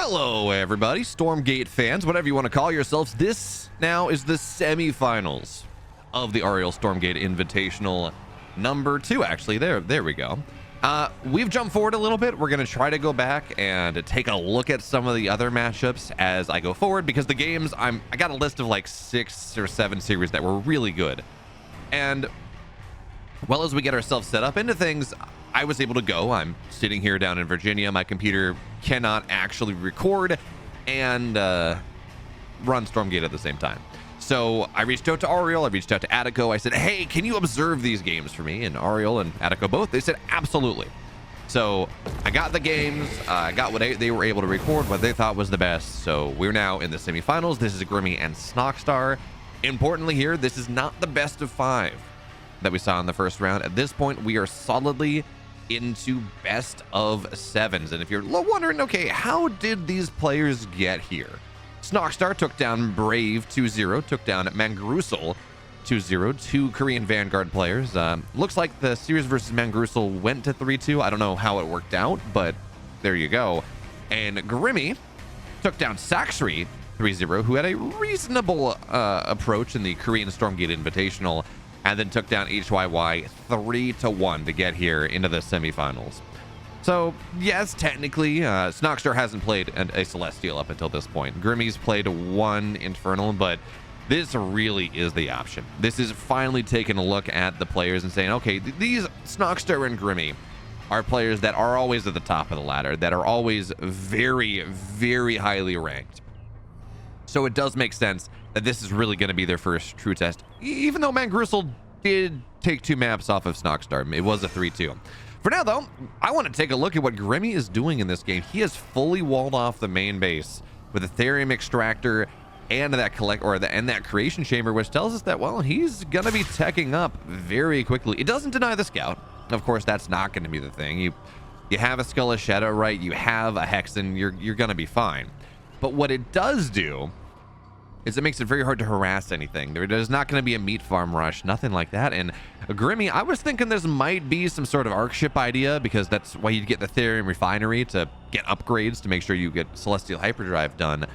Hello, everybody, Stormgate fans, whatever you want to call yourselves. This now is the semifinals of the Aureil Stormgate Invitational number 2. Actually, there we go. We've jumped forward a little bit. We're going to try to go back and take a look at some of the other matchups as I go forward, because the games, I got a list of like 6 or 7 series that were really good. And well, as we get ourselves set up into things, I was able to go. I'm sitting here down in Virginia. My computer cannot actually record and run Stormgate at the same time. So I reached out to Aureil, I reached out to Attico. I said, hey, can you observe these games for me? And Aureil and Attico both, they said, absolutely. So I got the games, I got what they were able to record, what they thought was the best. So we're now in the semifinals. This is Grimmy and Snoxtar. Importantly here, this is not the best of 5 that we saw in the first round. At this point, we are solidly into best of 7s. And if you're wondering, okay, how did these players get here? Snoxtar took down Brave 2-0, took down Mangrusel 2-0, 2 Korean Vanguard players. Looks like the series versus Mangrusel went to 3-2. I don't know how it worked out, but there you go. And Grimmy took down Saxry 3-0, who had a reasonable approach in the Korean Stormgate Invitational, and then took down HYY 3-1 to get here into the semifinals. So, yes, technically, Snoxtar hasn't played a Celestial up until this point. Grimmy's played 1 Infernal, but this really is the option. This is finally taking a look at the players and saying, okay, these Snoxtar and Grimmy are players that are always at the top of the ladder, that are always very, very highly ranked. So it does make sense that this is really going to be their first true test, even though Mangrusel did take 2 maps off of Snoxtar. It was a 3-2. For now, though, I want to take a look at what Grimmy is doing in this game. He has fully walled off the main base with a Therium Extractor and that that Creation Chamber, which tells us that, well, he's going to be teching up very quickly. It doesn't deny the Scout. Of course, that's not going to be the thing. You have a Skull of Shadow, right? You have a Hexen. You're going to be fine. But what it does do is it makes it very hard to harass anything. There's not going to be a meat farm rush, nothing like that. And Grimmy, I was thinking this might be some sort of arc ship idea, because that's why you get the Therium Refinery, to get upgrades to make sure you get Celestial Hyperdrive done.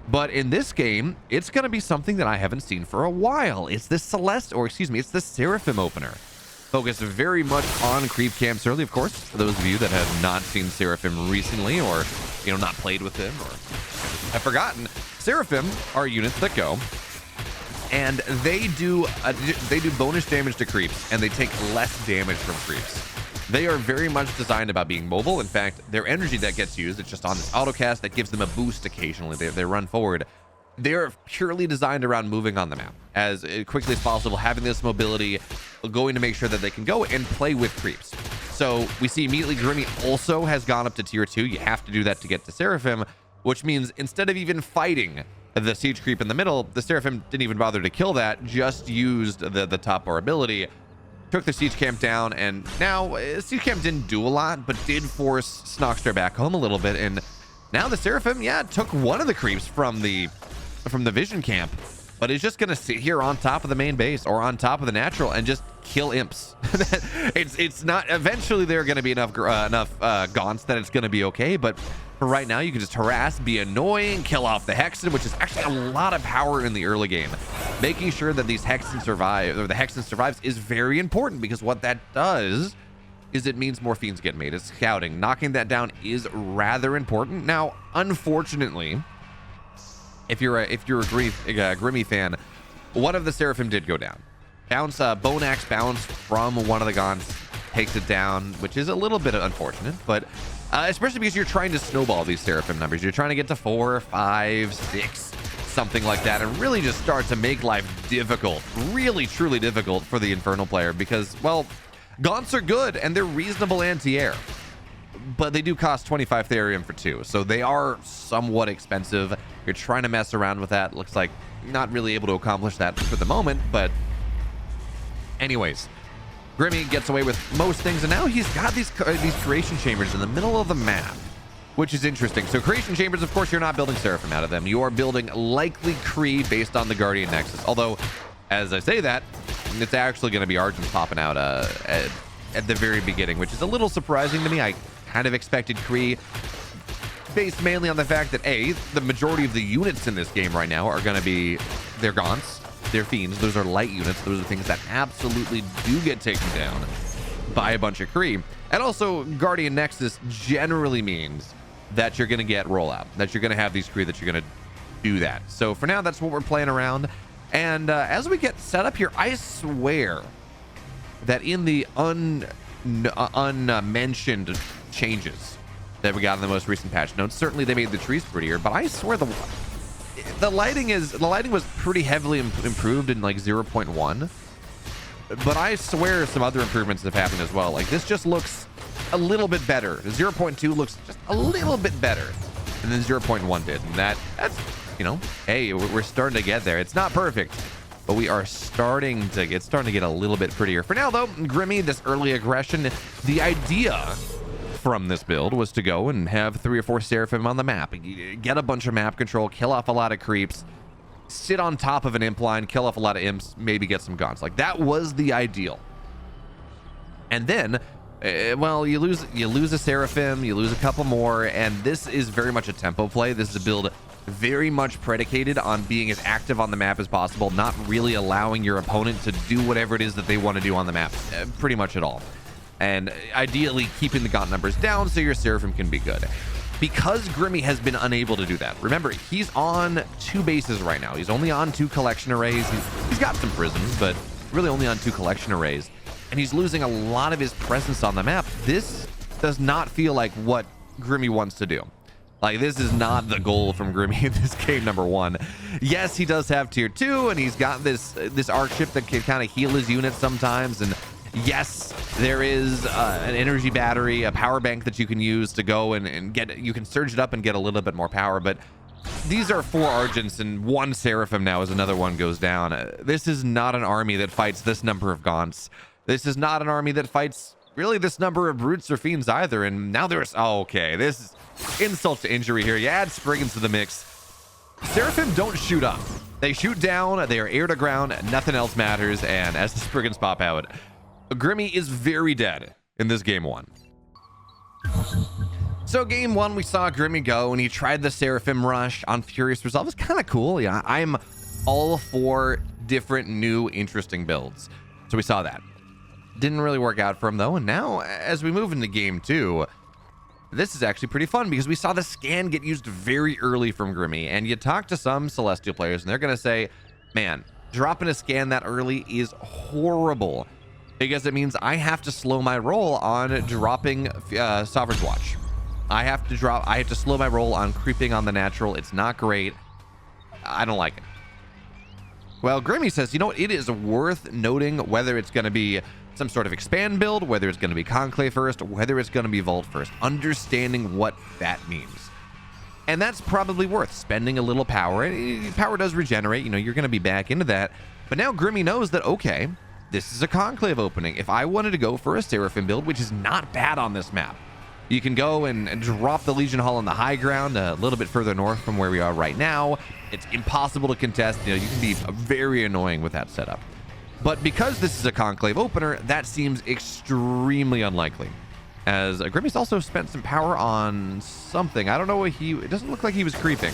But in this game, it's going to be something that I haven't seen for a while. It's the it's the Seraphim opener. Focused very much on creep camps early, of course, for those of you that have not seen Seraphim recently, or not played with him, or have forgotten. Seraphim are units that go, and they do bonus damage to creeps, and they take less damage from creeps. They are very much designed about being mobile. In fact, their energy that gets used, it's just on this autocast that gives them a boost occasionally. They run forward. They're purely designed around moving on the map as quickly as possible, having this mobility, going to make sure that they can go and play with creeps. So we see immediately Grimmy also has gone up to tier 2. You have to do that to get to Seraphim, which means instead of even fighting the siege creep in the middle, the Seraphim didn't even bother to kill that, just used the top bar ability, took the siege camp down, and now siege camp didn't do a lot, but did force Snoxtar back home a little bit. And now the Seraphim, took one of the creeps from the vision camp, but is just gonna sit here on top of the main base or on top of the natural and just kill imps. it's not, eventually there are gonna be enough gaunts that it's gonna be okay, but for right now you can just harass, be annoying, kill off the Hexen, which is actually a lot of power in the early game. Making sure that these Hexen survive, or the Hexen survives, is very important, because what that does is it means more fiends get made. It's scouting. Knocking that down is rather important. Now, unfortunately, if you're a Grimmy fan, one of the Seraphim did go down. Bone Axe bounce from one of the Gaunts takes it down, which is a little bit unfortunate, but especially because you're trying to snowball these Seraphim numbers. You're trying to get to 4, 5, 6, something like that, and really just start to make life difficult, really, truly difficult for the Infernal player, because, well, Gaunts are good, and they're reasonable anti-air, but they do cost 25 Therium for 2, so they are somewhat expensive. You're trying to mess around with that. Looks like not really able to accomplish that for the moment, but anyways, Grimmy gets away with most things, and now he's got these creation chambers in the middle of the map, which is interesting. So creation chambers, of course, you're not building Seraphim out of them. You are building likely Kree based on the Guardian Nexus, although as I say that, it's actually going to be Argent popping out at the very beginning, which is a little surprising to me. I kind of expected Kree based mainly on the fact that the majority of the units in this game right now are going to be their Gaunts, their Fiends. Those are light units. Those are things that absolutely do get taken down by a bunch of Kree. And also, Guardian Nexus generally means that you're going to get rollout, that you're going to have these Kree, that you're going to do that. So for now, that's what we're playing around. And as we get set up here, I swear that in the unmentioned changes that we got in the most recent patch notes, certainly they made the trees prettier, but I swear the lighting was pretty heavily improved in like 0.1. But I swear some other improvements have happened as well. Like, this just looks a little bit better. 0.2 looks just a little bit better than 0.1 did. And that's, you know, hey, we're starting to get there. It's not perfect, but we are starting to get a little bit prettier. For now, though, Grimmy, this early aggression, the idea from this build was to go and have 3 or 4 Seraphim on the map, get a bunch of map control, kill off a lot of creeps, sit on top of an imp line, kill off a lot of imps, maybe get some Gaunts. Like, that was the ideal. And then, well, you lose a Seraphim, you lose a couple more, and this is very much a tempo play. This is a build very much predicated on being as active on the map as possible, not really allowing your opponent to do whatever it is that they want to do on the map, pretty much at all. And ideally keeping the Gaunt numbers down so your Seraphim can be good. Because Grimmy has been unable to do that. Remember, he's on 2 bases right now. He's only on 2 collection arrays. He's got some prisons, but really only on 2 collection arrays. And he's losing a lot of his presence on the map. This does not feel like what Grimmy wants to do. Like, this is not the goal from Grimmy in this game, number 1. Yes, he does have tier 2, and he's got this arc ship that can kind of heal his units sometimes, and yes, there is an energy battery, a power bank that you can use to go and get, you can surge it up and get a little bit more power, but these are 4 Argents and 1 Seraphim now as another one goes down. This is not an army that fights this number of Gaunts. This is not an army that fights really this number of Brutes or Fiends either, and now there's, oh, okay, this is insult to injury here. You add Spriggans to the mix. Seraphim don't shoot up. They shoot down, they are air to ground, nothing else matters, and as the Spriggans pop out, Grimmy is very dead in this game 1. So game 1, we saw Grimmy go, and he tried the Seraphim rush on Furious Resolve. It's kind of cool. Yeah, I'm all for different, new, interesting builds. So we saw that. Didn't really work out for him, though. And now, as we move into game 2, this is actually pretty fun because we saw the scan get used very early from Grimmy. And you talk to some Celestial players, and they're going to say, man, dropping a scan that early is horrible, because it means I have to slow my roll on dropping Sovereign's Watch. I have to slow my roll on creeping on the natural. It's not great. I don't like it. Well, Grimmy says, you know what? It is worth noting whether it's going to be some sort of expand build, whether it's going to be Conclave first, whether it's going to be Vault first, understanding what that means. And that's probably worth spending a little power. Power does regenerate. You know, you're going to be back into that. But now Grimmy knows that, okay, this is a Conclave opening. If I wanted to go for a Seraphim build, which is not bad on this map, you can go and drop the Legion Hall on the high ground a little bit further north from where we are right now. It's impossible to contest. You know, you can be very annoying with that setup. But because this is a Conclave opener, that seems extremely unlikely. As Grimmy's also spent some power on something. I don't know what it doesn't look like he was creeping.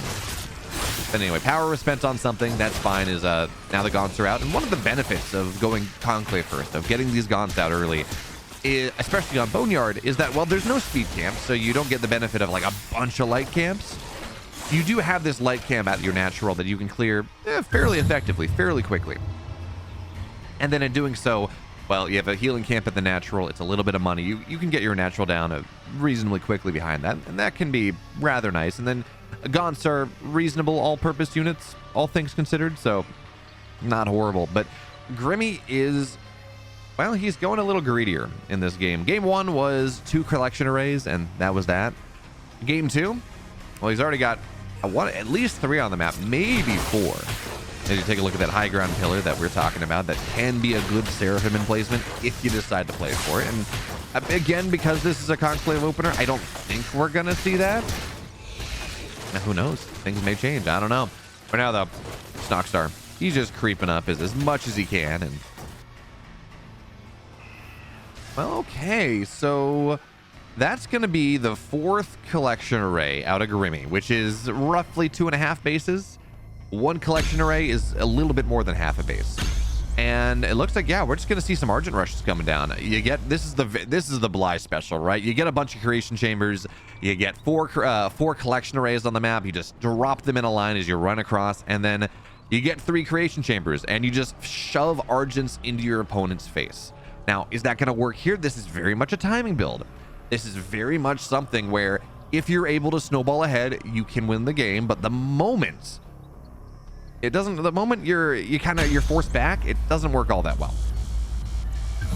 But anyway, power was spent on something. That's fine. Is now the Gaunts are out. And one of the benefits of going Conclave first, of getting these Gaunts out early, especially on Boneyard, is that, well, there's no speed camps, so you don't get the benefit of like a bunch of light camps. You do have this light camp at your natural that you can clear fairly effectively, fairly quickly. And then in doing so, well, you have a healing camp at the natural. It's a little bit of money. You can get your natural down reasonably quickly behind that, and that can be rather nice. And then Gaunts are reasonable all-purpose units, all things considered, so not horrible. But Grimmy is, well, he's going a little greedier in this game. Game 1 was 2 collection arrays, and that was that. Game 2, well, he's already got at least 3 on the map, maybe 4. As you take a look at that high ground pillar that we're talking about, that can be a good Seraphim in placement if you decide to play for it. And again, because this is a Conclave opener, I don't think we're going to see that. Now, who knows? Things may change. I don't know. For now, though, Snoxtar, he's just creeping up as much as he can. And well, okay, so That's going to be the 4th collection array out of Grimmy, which is roughly 2.5 bases. 1 collection array is a little bit more than half a base. And it looks like, yeah, we're just going to see some Argent Rushes coming down. You get, this is the Bly special, right? You get a bunch of creation chambers. You get 4 collection arrays on the map. You just drop them in a line as you run across. And then you get 3 creation chambers. And you just shove Argents into your opponent's face. Now, is that going to work here? This is very much a timing build. This is very much something where if you're able to snowball ahead, you can win the game. But the moment you're forced back, it doesn't work all that well.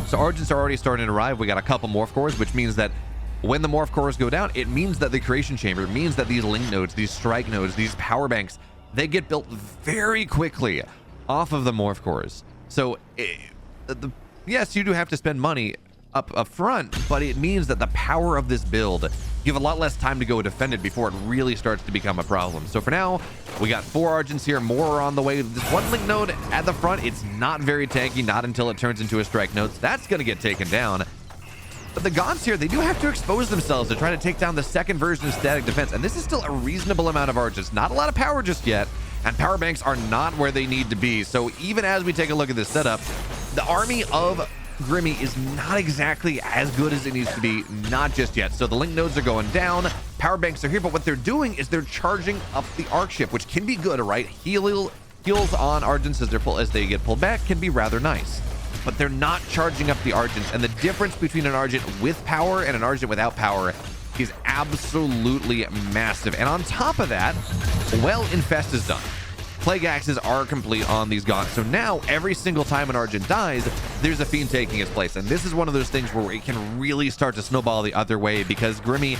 So Argents are already starting to arrive. We got a couple morph cores, which means that when the morph cores go down, it means that the creation chamber, means that these link nodes, these strike nodes, these power banks, they get built very quickly off of the morph cores. So yes, you do have to spend money up front, but it means that the power of this build, you have a lot less time to go defend it before it really starts to become a problem. So for now, we got 4 Argents here, more are on the way. This 1 link node at the front, it's not very tanky, not until it turns into a strike node. So that's going to get taken down. But the Gaunts here, they do have to expose themselves to try to take down the 2nd version of static defense. And this is still a reasonable amount of Argents. Not a lot of power just yet. And power banks are not where they need to be. So even as we take a look at this setup, the army of Grimmy is not exactly as good as it needs to be, not just yet. So the link nodes are going down, power banks are here, but what they're doing is they're charging up the arc ship, which can be good, right? Heals on Argents as they get pulled back can be rather nice, but they're not charging up the Argents, and the difference between an Argent with power and an Argent without power is absolutely massive. And on top of that, well, Infest is done. Plague Axes are complete on these Gaunts. So now every single time an Argent dies, there's a Fiend taking its place. And this is one of those things where it can really start to snowball the other way because Grimmy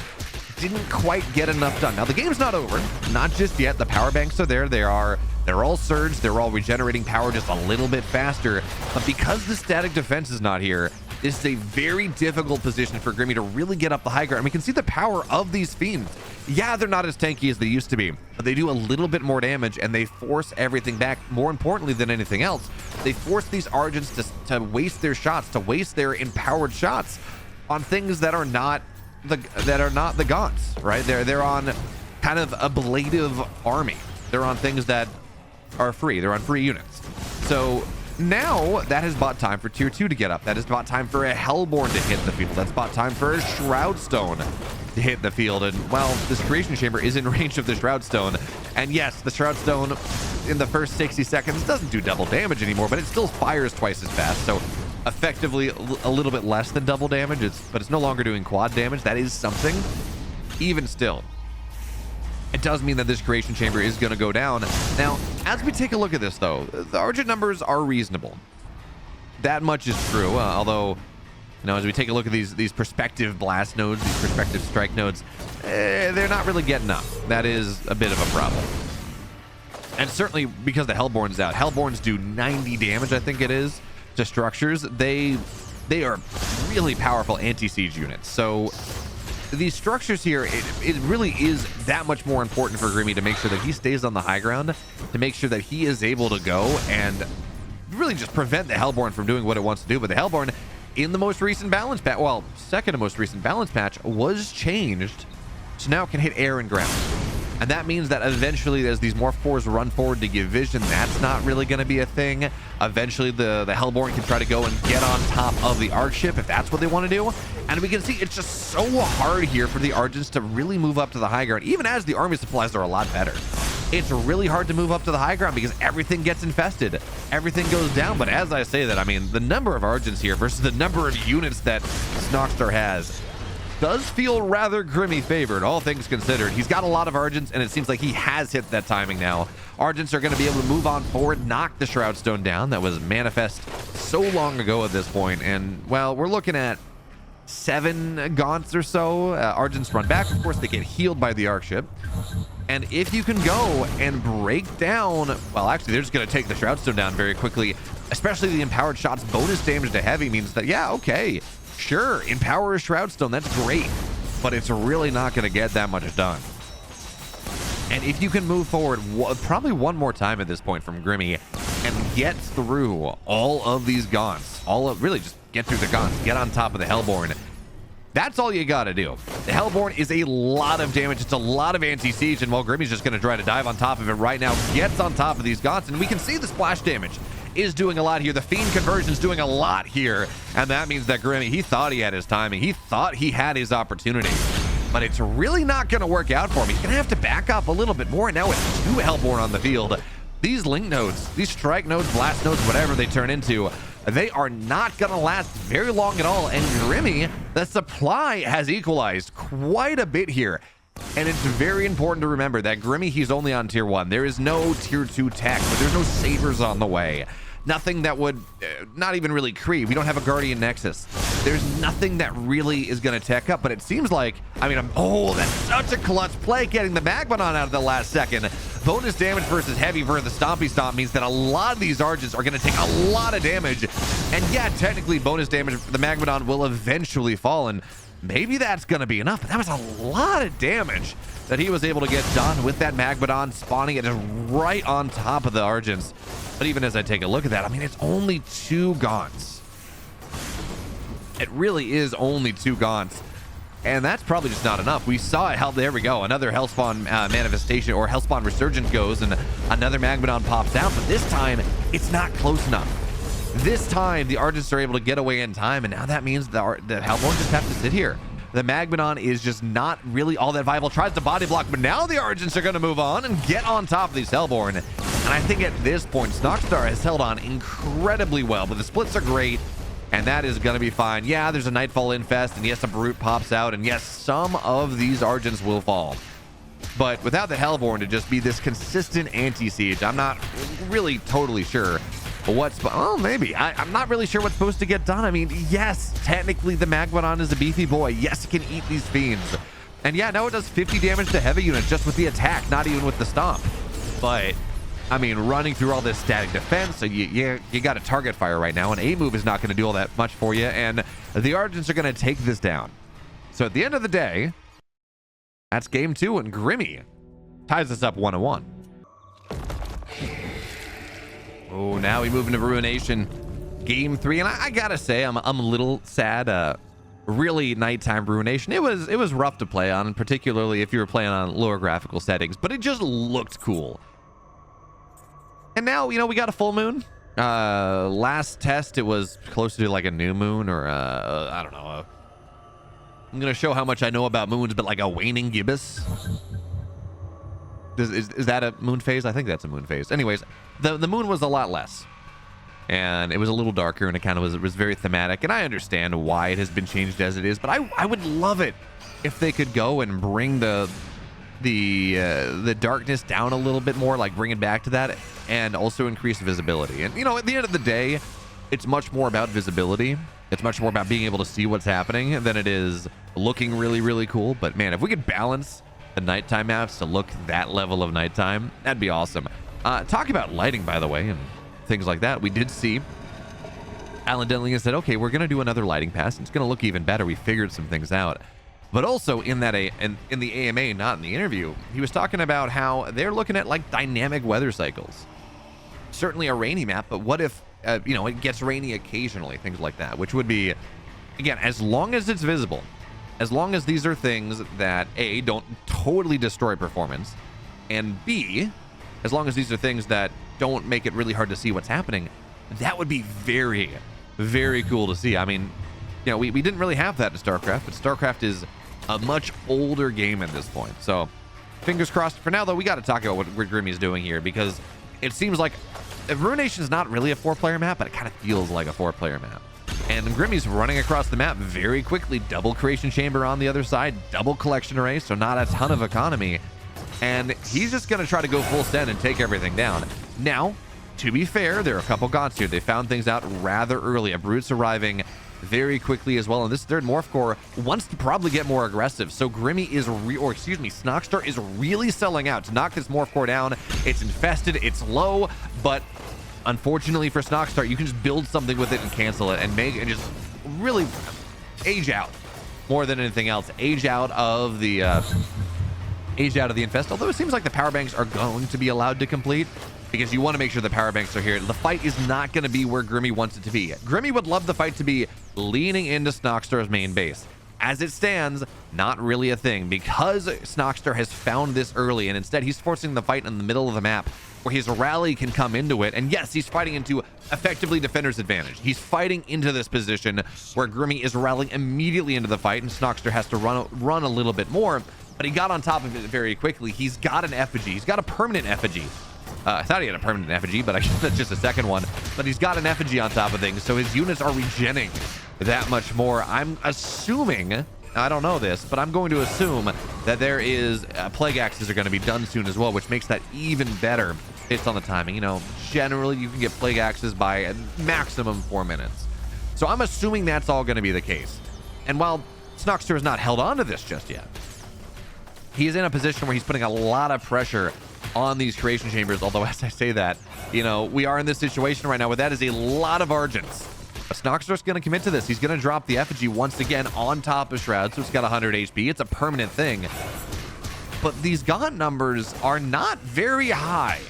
didn't quite get enough done. Now the game's not over, not just yet. The power banks are there. They're all surged. They're all regenerating power just a little bit faster. But because the static defense is not here, this is a very difficult position for Grimmy to really get up the high ground. And we can see the power of these Fiends. Yeah, they're not as tanky as they used to be, but they do a little bit more damage and they force everything back. More importantly than anything else, they force these Argents to waste their shots, to waste their empowered shots on things that are not the Gaunts, right? They're on kind of ablative army. They're on things that are free. They're on free units. So now that has bought time for tier 2 to get up. That has bought time for a Hellborn to hit the field. That's bought time for a Shroudstone to hit the field. And well, this creation chamber is in range of the Shroudstone. And yes, the Shroudstone in the first 60 seconds doesn't do double damage anymore, but it still fires twice as fast. So effectively a little bit less than double damage. But it's no longer doing quad damage. That is something. Even still, it does mean that this creation chamber is going to go down. Now, as we take a look at this, though, the Argent numbers are reasonable. That much is true. Although, you know, as we take a look at these prospective blast nodes, these prospective strike nodes, they're not really getting up. That is a bit of a problem. And certainly because the Hellborn's out. Hellborns do 90 damage, I think it is, to structures. They are really powerful anti-siege units. So these structures here, it really is that much more important for Grimmy to make sure that he stays on the high ground, to make sure that he is able to go and really just prevent the Hellborn from doing what it wants to do. But the Hellborn in the most recent balance patch, well, second to most recent balance patch, was changed, so now it can hit air and ground. And that means that eventually, as these morph cores run forward to give vision, that's not really going to be a thing. Eventually, the Hellborn can try to go and get on top of the Arc ship if that's what they want to do. And we can see it's just so hard here for the Argents to really move up to the high ground, even as the army supplies are a lot better. It's really hard to move up to the high ground because everything gets infested. Everything goes down. But as I say that, I mean, the number of Argents here versus the number of units that Snoxtar has does feel rather Grimmy favored, all things considered. He's got a lot of Argents, and it seems like he has hit that timing now. Argents are going to be able to move on forward, knock the Shroudstone down. That was manifest so long ago at this point. And, well, we're looking at 7 Gaunts or so. Argents run back. Of course, they get healed by the Arc ship. And if you can go and break down, well, actually, they're just going to take the Shroudstone down very quickly. Especially the empowered shots bonus damage to heavy means that, yeah, okay, sure, empower a Shroudstone, that's great, but it's really not going to get that much done. And if you can move forward probably one more time at this point from Grimmy and get through all of these Gaunts, really just get through the Gaunts, get on top of the Hellborn, That's all you gotta do. The Hellborn is a lot of damage. It's a lot of anti-siege, and while Grimmy's just gonna try to dive on top of it right now, gets on top of these gaunts, and we can see the splash damage is doing a lot here. The Fiend conversion's doing a lot here, and that means that Grimmy, he thought he had his timing. He thought he had his opportunity, but it's really not gonna work out for him. He's gonna have to back up a little bit more, and now with 2 Hellborn on the field, these link nodes, these strike nodes, blast nodes, whatever they turn into, they are not gonna last very long at all. And Grimmy, the supply has equalized quite a bit here. And it's very important to remember that Grimmy, he's only on tier 1. There is no tier 2 tech, but there's no sabers on the way. Nothing that would, not even really creep. We don't have a Guardian Nexus. There's nothing that really is going to tech up, but it seems like, I mean, oh, that's such a clutch play, getting the Magmadon out of the last second. Bonus damage versus heavy for the Stompy Stomp means that a lot of these Argents are going to take a lot of damage. And yeah, technically bonus damage for the Magmadon will eventually fall, and maybe that's going to be enough, but that was a lot of damage that he was able to get done with that Magmadon, spawning it right on top of the Argents. But even as I take a look at that, I mean, it's only 2 gaunts. It really is only 2 gaunts. And that's probably just not enough. We saw it, there we go. Another Hellspawn manifestation, or Hellspawn resurgence goes, and another Magmadon pops out. But this time, it's not close enough. This time, the Argents are able to get away in time, and now that means the Hellborn just have to sit here. The Magmadon is just not really all that viable. Tries to body block, but now the Argents are going to move on and get on top of these Hellborn. And I think at this point, Snoxtar has held on incredibly well, but the splits are great, and that is going to be fine. Yeah, there's a Nightfall Infest, and yes, a Brute pops out, and yes, some of these Argents will fall. But without the Hellborn to just be this consistent anti-siege, I'm not really totally sure what's... Oh, maybe. I'm not really sure what's supposed to get done. I mean, yes, technically the Magmadon is a beefy boy. Yes, it can eat these Fiends. And yeah, now it does 50 damage to heavy units just with the attack, not even with the stomp. But... I mean, running through all this static defense, so you got a target fire right now, and a move is not going to do all that much for you, and the Argents are going to take this down. So at the end of the day, that's game 2, and Grimmy ties us up 1-1. Oh, now we move into Ruination, game 3, and I gotta say, I'm a little sad. Really, nighttime Ruination, it was rough to play on, particularly if you were playing on lower graphical settings, but it just looked cool. And now, you know, we got a full moon. Last test, it was closer to like a new moon, or I don't know. I'm going to show how much I know about moons, but like a waning gibbous. Is that a moon phase? I think that's a moon phase. Anyways, the moon was a lot less. And it was a little darker, and it kind of was very thematic. And I understand why it has been changed as it is, but I would love it if they could go and bring the darkness down a little bit more, like bring it back to that, and also increase visibility. And you know, at the end of the day, it's much more about visibility. It's much more about being able to see what's happening than it is looking really, really cool. But man, if we could balance the nighttime maps to look that level of nighttime, that'd be awesome. Talk about lighting, by the way, and things like that. We did see Alan Denlinger said, okay, we're gonna do another lighting pass. It's gonna look even better. We figured some things out. But also in that in the AMA, not in the interview, he was talking about how they're looking at like dynamic weather cycles. Certainly a rainy map, but what if you know, it gets rainy occasionally, things like that, which would be, again, as long as it's visible, as long as these are things that A, don't totally destroy performance, and B, as long as these are things that don't make it really hard to see what's happening, that would be very, very cool to see. I mean, you know, we didn't really have that in StarCraft, but StarCraft is a much older game at this point. So fingers crossed. For now, though, we got to talk about what Grimmy's doing here, because it seems like Ruination is not really a 4-player map, but it kind of feels like a 4-player map. And Grimmy's running across the map very quickly. Double creation chamber on the other side, double collection array, so not a ton of economy. And he's just going to try to go full send and take everything down. Now, to be fair, there are a couple gaunts here. They found things out rather early. A Brute's arriving very quickly as well, and this third Morph Core wants to probably get more aggressive. So Grimmy is Snoxtar is really selling out to knock this Morph Core down. It's infested, it's low, but unfortunately for Snoxtar, you can just build something with it and cancel it and just really age out more than anything else. Age out of the infest. Although it seems like the power banks are going to be allowed to complete, because you want to make sure the power banks are here. The fight is not going to be where Grimmy wants it to be. Grimmy would love the fight to be leaning into Snoxtar's main base. as it stands, not really a thing, because Snoxtar has found this early, and instead he's forcing the fight in the middle of the map where his rally can come into it. And yes, he's fighting into effectively defender's advantage. He's fighting into this position where Grimmy is rallying immediately into the fight, and Snoxtar has to run a little bit more, but he got on top of it very quickly. He's got an effigy. He's got a permanent effigy. I thought he had a permanent effigy, but I guess that's just a second one. But he's got an effigy on top of things, so his units are regenning that much more. I'm assuming, I don't know this, but I'm going to assume that there is plague axes are going to be done soon as well, which makes that even better based on the timing. You know, generally you can get plague axes by a maximum 4 minutes. So I'm assuming that's all going to be the case. And while Snoxtar has not held on to this just yet, he's in a position where he's putting a lot of pressure on these creation chambers. Although, as I say that, you know, we are in this situation right now where that is a lot of Argents. Snoxtar's going to commit to this. He's going to drop the effigy once again on top of Shroud, so it's got 100 HP. It's a permanent thing. But these Gaunt numbers are not very high.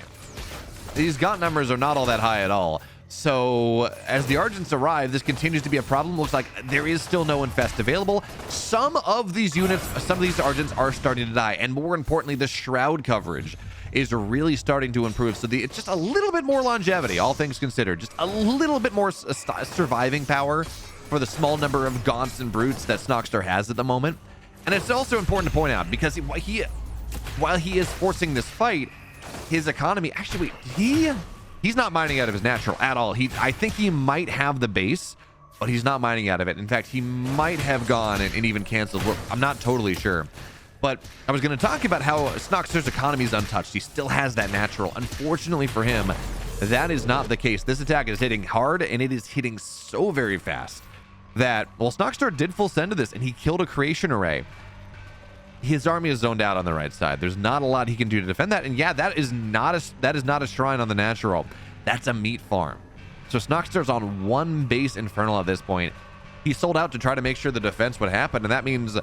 These Gaunt numbers are not all that high at all. So as the Argents arrive, this continues to be a problem. Looks like there is still no Infest available. Some of these units, some of these Argents are starting to die. And more importantly, the Shroud coverage is really starting to improve. So it's just a little bit more longevity, all things considered. Just a little bit more surviving power for the small number of Gaunts and Brutes that Snoxtar has at the moment. And it's also important to point out, because while he is forcing this fight, his economy, actually, he's not mining out of his natural at all. I think he might have the base, but he's not mining out of it. In fact, he might have gone and even canceled. I'm not totally sure. But I was going to talk about how Snoxtar's economy is untouched. He still has that natural. Unfortunately for him, that is not the case. This attack is hitting hard, and it is hitting so very fast that, well, Snoxtar did full send to this, and he killed a creation array. His army is zoned out on the right side. There's not a lot he can do to defend that. And yeah, that is not a shrine on the natural. That's a meat farm. So Snoxtar's on one base Infernal at this point. He sold out to try to make sure the defense would happen, and that means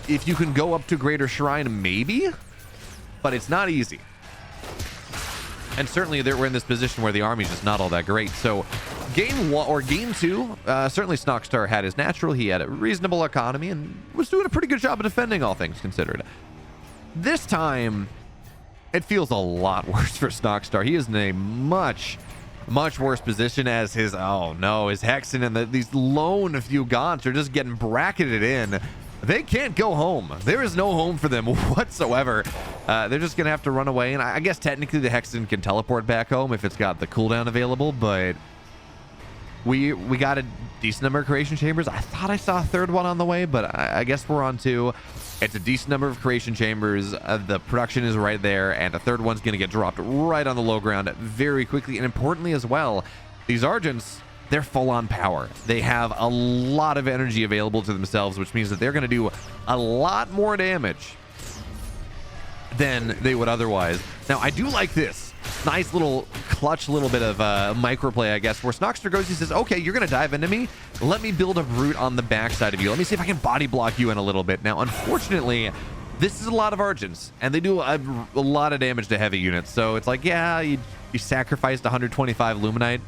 if you can go up to Greater Shrine, maybe, but it's not easy. And certainly we're in this position where the army's just not all that great. So game one or game two, certainly Snoxtar had his natural. He had a reasonable economy and was doing a pretty good job of defending, all things considered. This time, it feels a lot worse for Snoxtar. He is in a much worse position as his, oh no, his Hexen and these lone few Gaunts are just getting bracketed in. They can't go home. There is no home for them whatsoever. They're just going to have to run away. And I guess technically the Hexen can teleport back home if it's got the cooldown available, but we got a decent number of creation chambers. I thought I saw a third one on the way, but I guess we're on two. It's a decent number of creation chambers. The production is right there, and a third one's going to get dropped right on the low ground very quickly. And importantly as well, these Argents, they're full on power. They have a lot of energy available to themselves, which means that they're going to do a lot more damage than they would otherwise. Now, I do like this nice little clutch little bit of microplay, I guess, where Snoxtar goes, he says, okay, you're going to dive into me. Let me build a Brute on the backside of you. Let me see if I can body block you in a little bit. Now, unfortunately, this is a lot of Argents, and they do a lot of damage to heavy units. So it's like, yeah, you sacrificed 125 Luminite.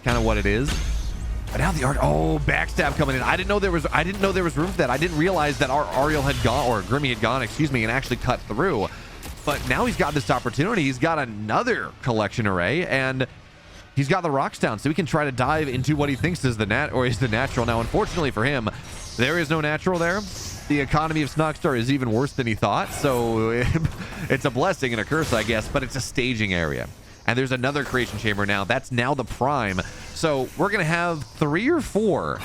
Kind of what it is. But now the backstab coming in. I didn't know there was room for that. I didn't realize that our Aureil had gone, or Grimmy had gone, excuse me, and actually cut through. But now he's got this opportunity. He's got another collection array, and he's got the rocks down, so he can try to dive into what he thinks is the natural. Now, unfortunately for him, there is no natural there. The economy of Snoxtar is even worse than he thought, so it's a blessing and a curse, I guess, but it's a staging area. And there's another creation chamber now. That's now the prime. So we're going to have three or four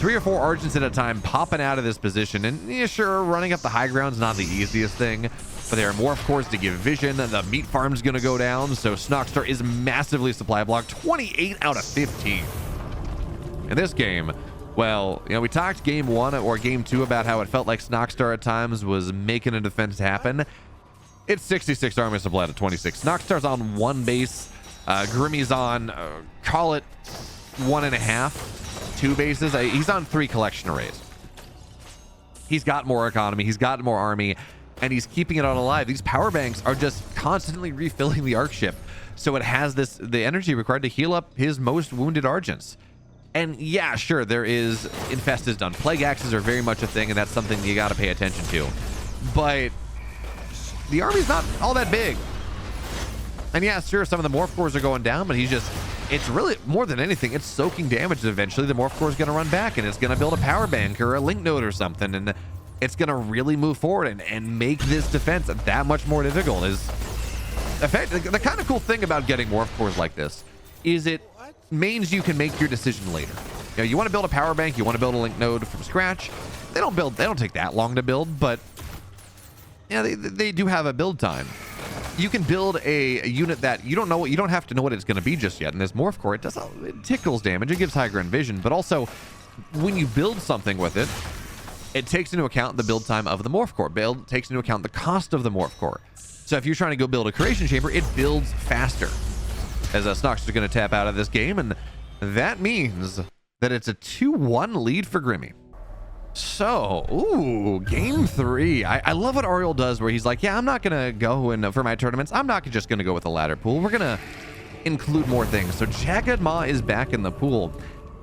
Argents at a time popping out of this position. And yeah, sure, running up the high ground is not the easiest thing, but there are more, of course, to give vision. The meat farm's going to go down. So Snoxtar is massively supply blocked. 28 out of 15. In this game, well, you know, we talked game one or game two about how it felt like Snoxtar at times was making a defense happen. It's 66 armor supply to 26. Snoxtar's on one base. Grimmy's on, call it 1.5, 2 bases. He's on 3 collection arrays. He's got more economy. He's got more army, and he's keeping it all alive. These power banks are just constantly refilling the arc ship. So it has the energy required to heal up his most wounded Argents. And yeah, sure, there is Infest is done. Plague Axes are very much a thing, and that's something you got to pay attention to. But the army's not all that big. And yeah, sure, some of the Morph Cores are going down, but it's really, more than anything, it's soaking damage. Eventually, the Morph Core is going to run back, and it's going to build a power bank or a link node or something, and it's going to really move forward and make this defense that much more difficult. The kind of cool thing about getting Morph Cores like this is it means you can make your decision later. You know, you want to build a power bank, you want to build a link node from scratch. They don't take that long to build, but yeah, they do have a build time. You can build a unit that you don't have to know what it's going to be just yet. And this Morph Core, it tickles damage, it gives high ground vision, but also when you build something with it, it takes into account the build time of the Morph Core. Build takes into account the cost of the Morph Core. So if you're trying to go build a creation chamber, it builds faster. As Snoxtar is going to tap out of this game, and that means that it's a 2-1 lead for Grimmy. So, ooh, game 3. I love what Aureil does, where he's like, yeah, I'm not going to go in for my tournaments. I'm not just going to go with the ladder pool. We're going to include more things. So Jagged Maw is back in the pool.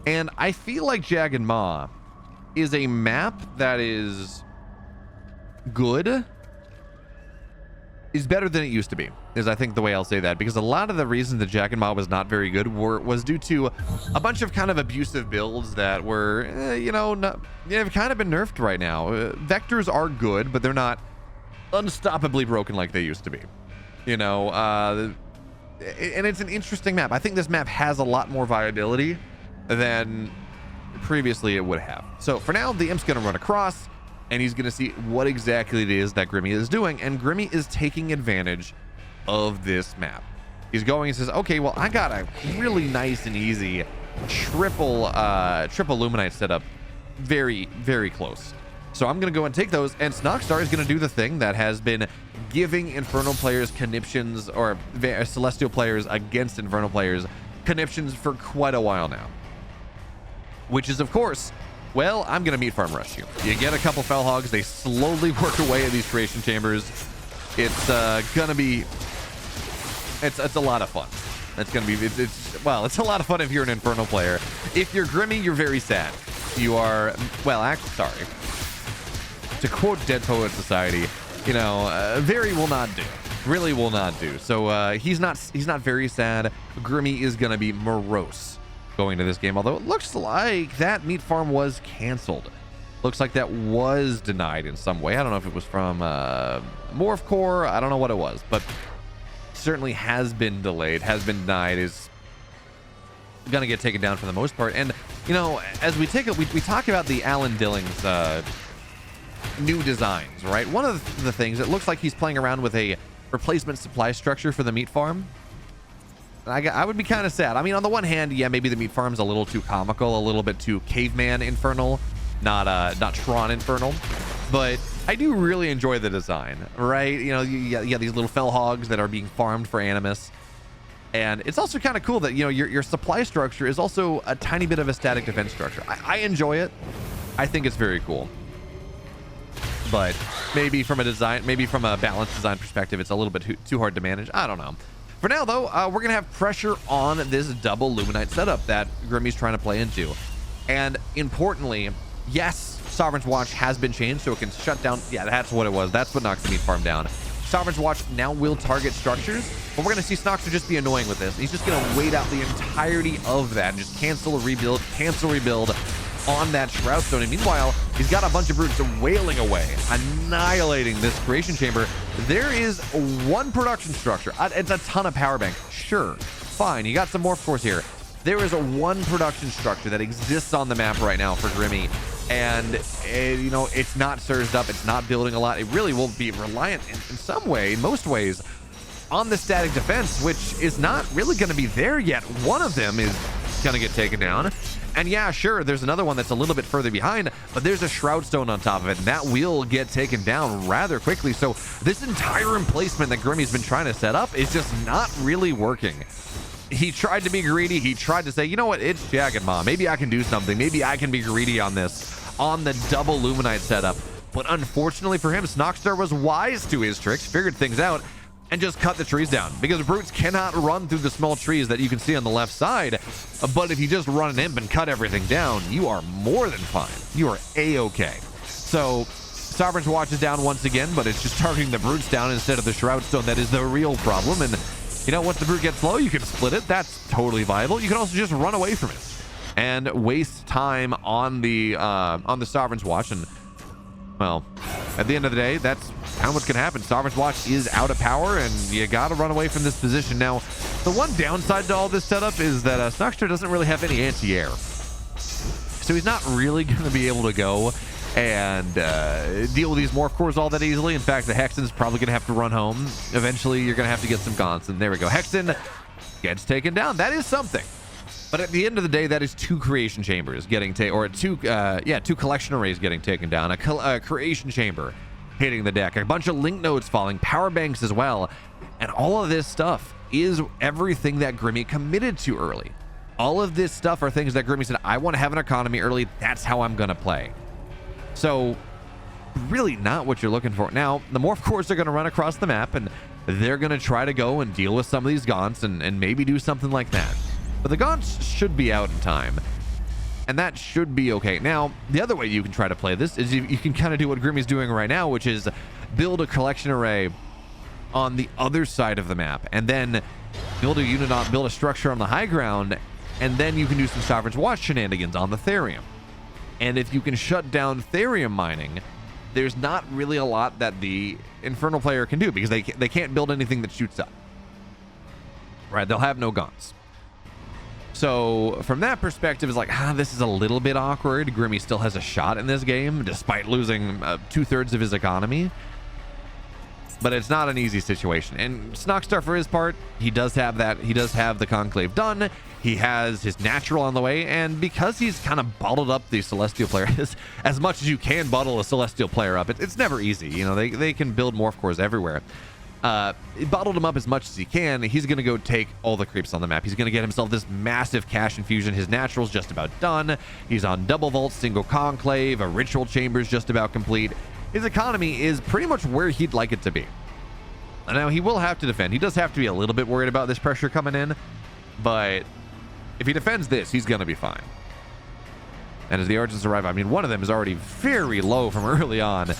And I feel like Jagged Maw is a map that is good, is better than it used to be, is I think the way I'll say that, because a lot of the reasons that Jagged Maw was not very good was due to a bunch of kind of abusive builds that were, have kind of been nerfed right now. Vectors are good, but they're not unstoppably broken like they used to be. And it's an interesting map. I think this map has a lot more viability than previously it would have. So for now, the Imp's going to run across, and he's going to see what exactly it is that Grimmy is doing, and Grimmy is taking advantage of this map. He's going and says, okay, well, I got a really nice and easy triple Luminite setup very, very close. So I'm going to go and take those, and Snoxtar is going to do the thing that has been giving Infernal players conniptions, or Celestial players against Infernal players conniptions for quite a while now. Which is, of course, well, I'm going to meat farm rush you. You get a couple Fell Hogs. They slowly work away at these creation chambers. It's going to be... It's a lot of fun. It's going to be... It's a lot of fun if you're an Infernal player. If you're Grimmy, you're very sad. You are... Well, actually, sorry. To quote Dead Poet Society, very will not do. Really will not do. So he's not very sad. Grimmy is going to be morose going to this game, although it looks like that meat farm was canceled. Looks like that was denied in some way. I don't know if it was from Morph Core. I don't know what it was, but certainly has been delayed, has been denied, is gonna get taken down for the most part. And as we talk about the Alan Dilling's new designs, right? One of the things, it looks like he's playing around with a replacement supply structure for the meat farm. I would be kind of sad. I mean, on the one hand, yeah, maybe the meat farm's a little too comical, a little bit too caveman Infernal, not Tron Infernal, but I do really enjoy the design, right? You got these little Fell Hogs that are being farmed for Animus, and it's also kind of cool that your supply structure is also a tiny bit of a static defense structure. I enjoy it. I think it's very cool, but maybe from a balanced design perspective, it's a little bit too hard to manage. I don't know. For now, though, we're going to have pressure on this double Luminite setup that Grimmy's trying to play into. And importantly, yes, Sovereign's Watch has been changed, so it can shut down. Yeah, that's what it was. That's what knocks the meat farm down. Sovereign's Watch now will target structures, but we're going to see Snoxtar just be annoying with this. He's just going to wait out the entirety of that and just cancel, rebuild on that Shroud Stone. And meanwhile, he's got a bunch of brutes wailing away, annihilating this creation chamber. There is one production structure. It's a ton of power bank. Sure, fine. You got some Morph Cores here. There is one production structure that exists on the map right now for Grimmy, and it's not surged up. It's not building a lot. It really will be reliant in some way, in most ways, on the static defense, which is not really going to be there yet. One of them is going to get taken down. And yeah, sure, there's another one that's a little bit further behind, but there's a Shroud Stone on top of it, and that will get taken down rather quickly. So this entire emplacement that Grimmy's been trying to set up is just not really working. He tried to be greedy. He tried to say, you know what, it's Jagged Maw. Maybe I can do something. Maybe I can be greedy on this, on the double Luminite setup. But unfortunately for him, Snoxtar was wise to his tricks, figured things out, and just cut the trees down, because brutes cannot run through the small trees that you can see on the left side. But if you just run an imp and cut everything down, you are more than fine. You are a-okay. So Sovereign's Watch is down once again, but it's just targeting the brutes down instead of the Shroud Stone. That is the real problem. And you know, once the brute gets low, you can split it. That's totally viable. You can also just run away from it and waste time on the Sovereign's Watch. And well, at the end of the day, that's how much can happen. Sovereign's Watch is out of power, and you gotta run away from this position. Now, the one downside to all this setup is that Snoxtar doesn't really have any anti-air, so he's not really gonna be able to go and deal with these morph cores all that easily. In fact, the Hexen's probably gonna have to run home. Eventually, you're gonna have to get some gaunts, and there we go. Hexen gets taken down. That is something. But at the end of the day, that is 2 creation chambers getting two collection arrays getting taken down, a creation chamber hitting the deck, a bunch of link nodes falling, power banks as well. And all of this stuff is everything that Grimmy committed to early. All of this stuff are things that Grimmy said, I want to have an economy early. That's how I'm going to play. So really not what you're looking for. Now, the morph cores are going to run across the map, and they're going to try to go and deal with some of these gaunts and maybe do something like that. But the gaunts should be out in time, and that should be okay. Now, the other way you can try to play this is you can kind of do what Grimmy's doing right now, which is build a collection array on the other side of the map, and then build a structure on the high ground, and then you can do some Sovereign's Watch shenanigans on the Therium. And if you can shut down Therium mining, there's not really a lot that the Infernal player can do, because they can't build anything that shoots up. Right? They'll have no gaunts. So from that perspective, it's like, this is a little bit awkward. Grimmy still has a shot in this game, despite losing 2/3 of his economy. But it's not an easy situation. And Snoxtar, for his part, he does have that. He does have the Conclave done. He has his natural on the way. And because he's kind of bottled up the Celestial player as much as you can bottle a Celestial player up, it's never easy. You know, they can build morph cores everywhere. He bottled him up as much as he can. He's going to go take all the creeps on the map. He's going to get himself this massive cash infusion. His natural's just about done. He's on double vault, single conclave, a ritual chamber's just about complete. His economy is pretty much where he'd like it to be. Now, he will have to defend. He does have to be a little bit worried about this pressure coming in, but if he defends this, he's going to be fine. And as the Argents arrive, I mean, one of them is already very low from early on.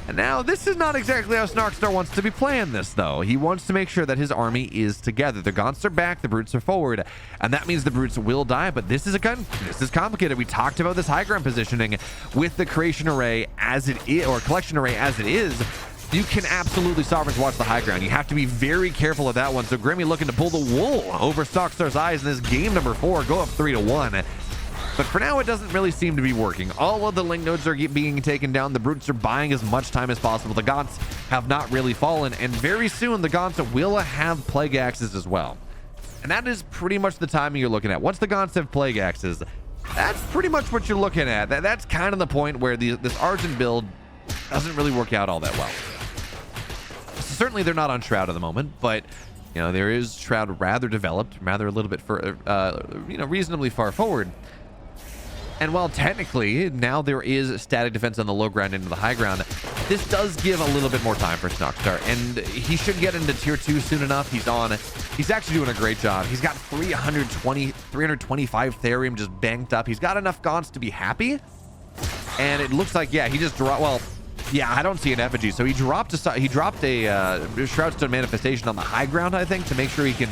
And now, this is not exactly how Snoxtar wants to be playing this, though. He wants to make sure that his army is together. The gaunts are back, the brutes are forward, and that means the brutes will die, but this is complicated. We talked about this high ground positioning with the creation array as it is, or collection array as it is. You can absolutely Sovereign's Watch the high ground. You have to be very careful of that one. So Grimmy looking to pull the wool over Snoxtar's eyes in this game number 4, go up 3-1. But for now, it doesn't really seem to be working. All of the link nodes are being taken down. The brutes are buying as much time as possible. The gaunts have not really fallen, and very soon the gaunts will have plague axes as well. And that is pretty much the timing you're looking at. Once the gaunts have plague axes, that's pretty much what you're looking at. That's kind of the point where this Argent build doesn't really work out all that well. Certainly, they're not on Shroud at the moment, but you know, there is Shroud rather developed, rather a little bit further, reasonably far forward. And while technically now there is static defense on the low ground into the high ground, this does give a little bit more time for Snoxtar, and he should get into tier 2 soon enough. He's actually doing a great job. He's got 325 Therium just banked up. He's got enough gaunts to be happy, and it looks like, yeah, he just dropped, well, yeah, I don't see an effigy, so he dropped a Shroudstone Manifestation on the high ground, I think, to make sure he can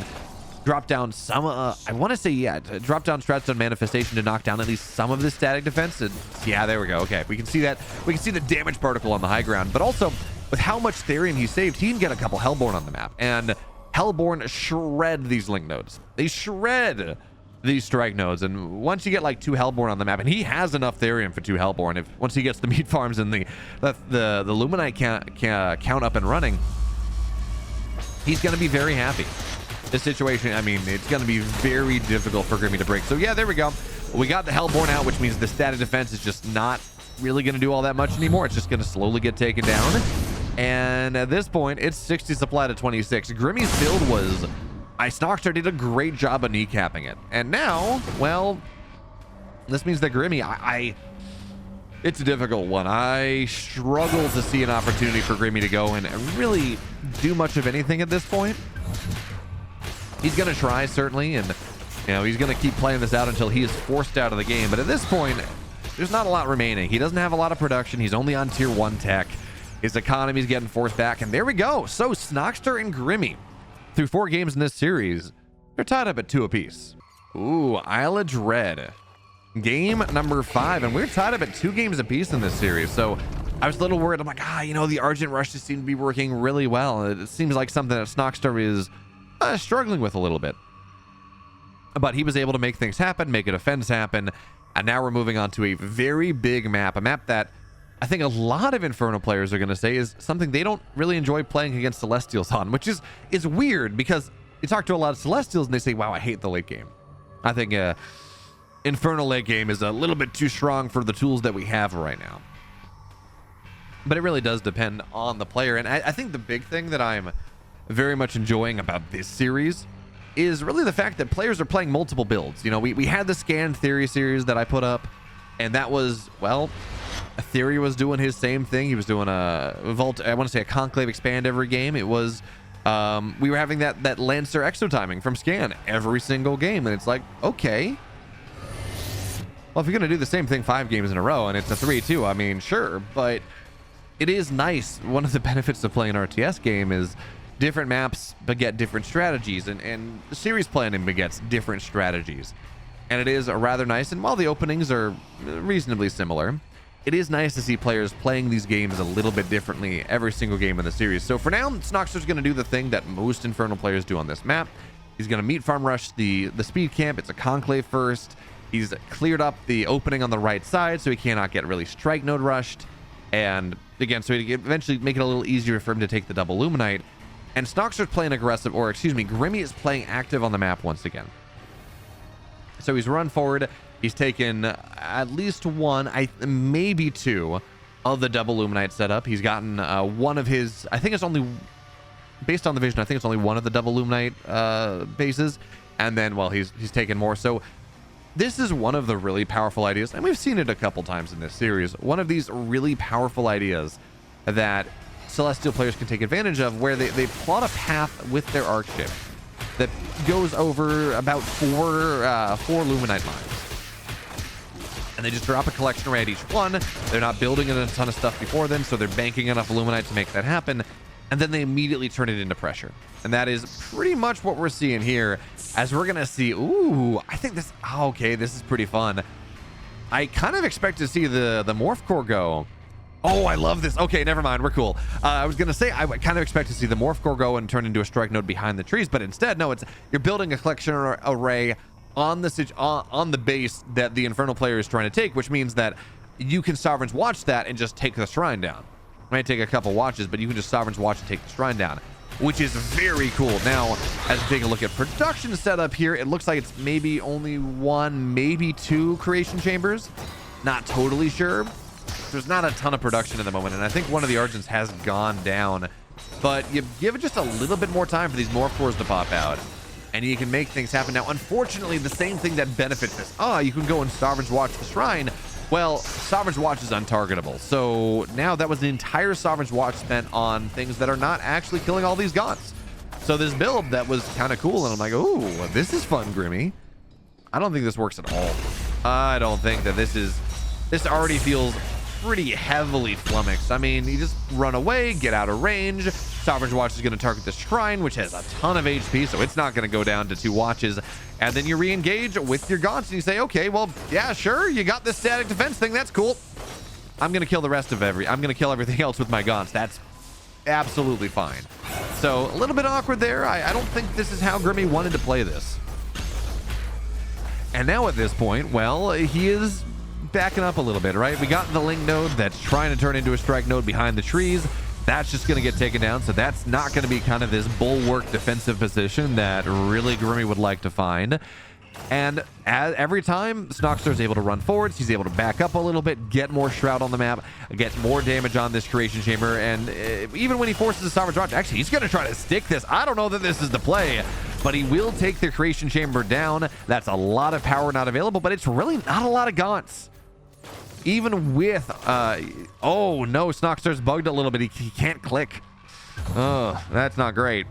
drop down some, I want to say, yeah, drop down Shroudstone Manifestation to knock down at least some of the static defense. And yeah, there we go. Okay, we can see that. We can see the damage particle on the high ground, but also with how much Therium he saved, he can get a couple Hellborn on the map, and Hellborn shred these link nodes. They shred these strike nodes, and once you get like 2 Hellborn on the map, and he has enough Therium for 2 Hellborn, once he gets the meat farms and the Luminite count up and running, he's going to be very happy. This situation, I mean, it's going to be very difficult for Grimmy to break. So yeah, there we go. We got the Hellborn out, which means the static defense is just not really going to do all that much anymore. It's just going to slowly get taken down. And at this point, it's 60 supply to 26. Grimmy's build was... Snoxtar did a great job of kneecapping it. And now, well, this means that Grimmy, It's a difficult one. I struggle to see an opportunity for Grimmy to go and really do much of anything at this point. He's going to try, certainly, and he's going to keep playing this out until he is forced out of the game. But at this point, there's not a lot remaining. He doesn't have a lot of production. He's only on tier 1 tech. His economy's getting forced back, and there we go. So Snoxtar and Grimmy, through 4 games in this series, they're tied up at 2 apiece. Ooh, Isle of Dread. Game number 5, and we're tied up at 2 games apiece in this series. So I was a little worried. I'm like, the Argent rushes seem to be working really well. It seems like something that Snoxtar is struggling with a little bit. But he was able to make things happen, make a defense happen, and now we're moving on to a very big map, a map that I think a lot of Infernal players are going to say is something they don't really enjoy playing against Celestials on, which is weird because you talk to a lot of Celestials and they say, wow, I hate the late game. I think Infernal late game is a little bit too strong for the tools that we have right now. But it really does depend on the player. And I think the big thing that I'm very much enjoying about this series is really the fact that players are playing multiple builds. We had the Scan Theory series that I put up, and that was, well, Theory was doing his same thing. He was doing a Vault, I want to say a Conclave Expand every game. It was, we were having that Lancer Exo timing from Scan every single game. And it's like, okay, well, if you're going to do the same thing 5 games in a row and it's a 3-2, I mean, sure, but it is nice. One of the benefits of playing an RTS game is different maps beget different strategies, and the series planning begets different strategies. And it is rather nice, and while the openings are reasonably similar, it is nice to see players playing these games a little bit differently every single game in the series. So for now, Snoxtar's going to do the thing that most Infernal players do on this map. He's going to meat farm rush the speed camp. It's a Conclave first. He's cleared up the opening on the right side, so he cannot get really strike node rushed. And again, so he eventually make it a little easier for him to take the double Luminite. And Snoxtar's playing aggressive, or excuse me, Grimmy is playing active on the map once again. So he's run forward. He's taken at least 1, maybe 2 of the double Luminite setup. He's gotten one of his, I think it's only, based on the vision, I think it's only 1 of the double Luminite bases. And then, well, he's taken more. So this is one of the really powerful ideas, and we've seen it a couple times in this series. One of these really powerful ideas that Celestial players can take advantage of, where they plot a path with their arc ship that goes over about 4 Luminite mines. And they just drop a collection array at each one. They're not building a ton of stuff before then, so they're banking enough Luminite to make that happen. And then they immediately turn it into pressure. And that is pretty much what we're seeing here, as we're going to see, ooh, I think this, okay, this is pretty fun. I kind of expect to see the Morph Core go. Oh, I love this. Okay, never mind. We're cool. I was going to say I kind of expect to see the Morph Core go and turn into a strike node behind the trees, but instead, no, it's you're building a collection array on the base that the Infernal player is trying to take, which means that you can Sovereign's Watch that and just take the shrine down. It might take a couple watches, but you can just Sovereign's Watch and take the shrine down, which is very cool. Now, as we take a look at production setup here, it looks like it's maybe only 1, maybe 2 creation chambers. Not totally sure. There's not a ton of production at the moment, and I think one of the Argents has gone down. But you give it just a little bit more time for these Morph Cores to pop out, and you can make things happen. Now, unfortunately, the same thing that benefits this. You can go and Sovereign's Watch the shrine. Well, Sovereign's Watch is untargetable. So now that was the entire Sovereign's Watch spent on things that are not actually killing all these gods. So this build that was kind of cool, and I'm like, ooh, this is fun, Grimmy. I don't think this works at all. I don't think that this already feels pretty heavily flummoxed. I mean, you just run away, get out of range. Sovereign's Watch is going to target the shrine, which has a ton of HP, so it's not going to go down to 2 watches. And then you re-engage with your gaunts, and you say, okay, well, yeah, sure, you got this static defense thing. That's cool. I'm going to kill the rest of I'm going to kill everything else with my gaunts. That's absolutely fine. So a little bit awkward there. I don't think this is how Grimmy wanted to play this. And now at this point, well, he is backing up a little bit, right? We got the link node that's trying to turn into a strike node behind the trees. That's just going to get taken down, so that's not going to be kind of this bulwark defensive position that really Grimmy would like to find. And every time Snoxtar is able to run forwards, he's able to back up a little bit, get more Shroud on the map, get more damage on this creation chamber, and even when he forces the Sovereign's Watch, actually, he's going to try to stick this. I don't know that this is the play, but he will take the creation chamber down. That's a lot of power not available, but it's really not a lot of gaunts. even with oh no, Snoxtar's bugged a little bit. He can't click. Oh, that's not great.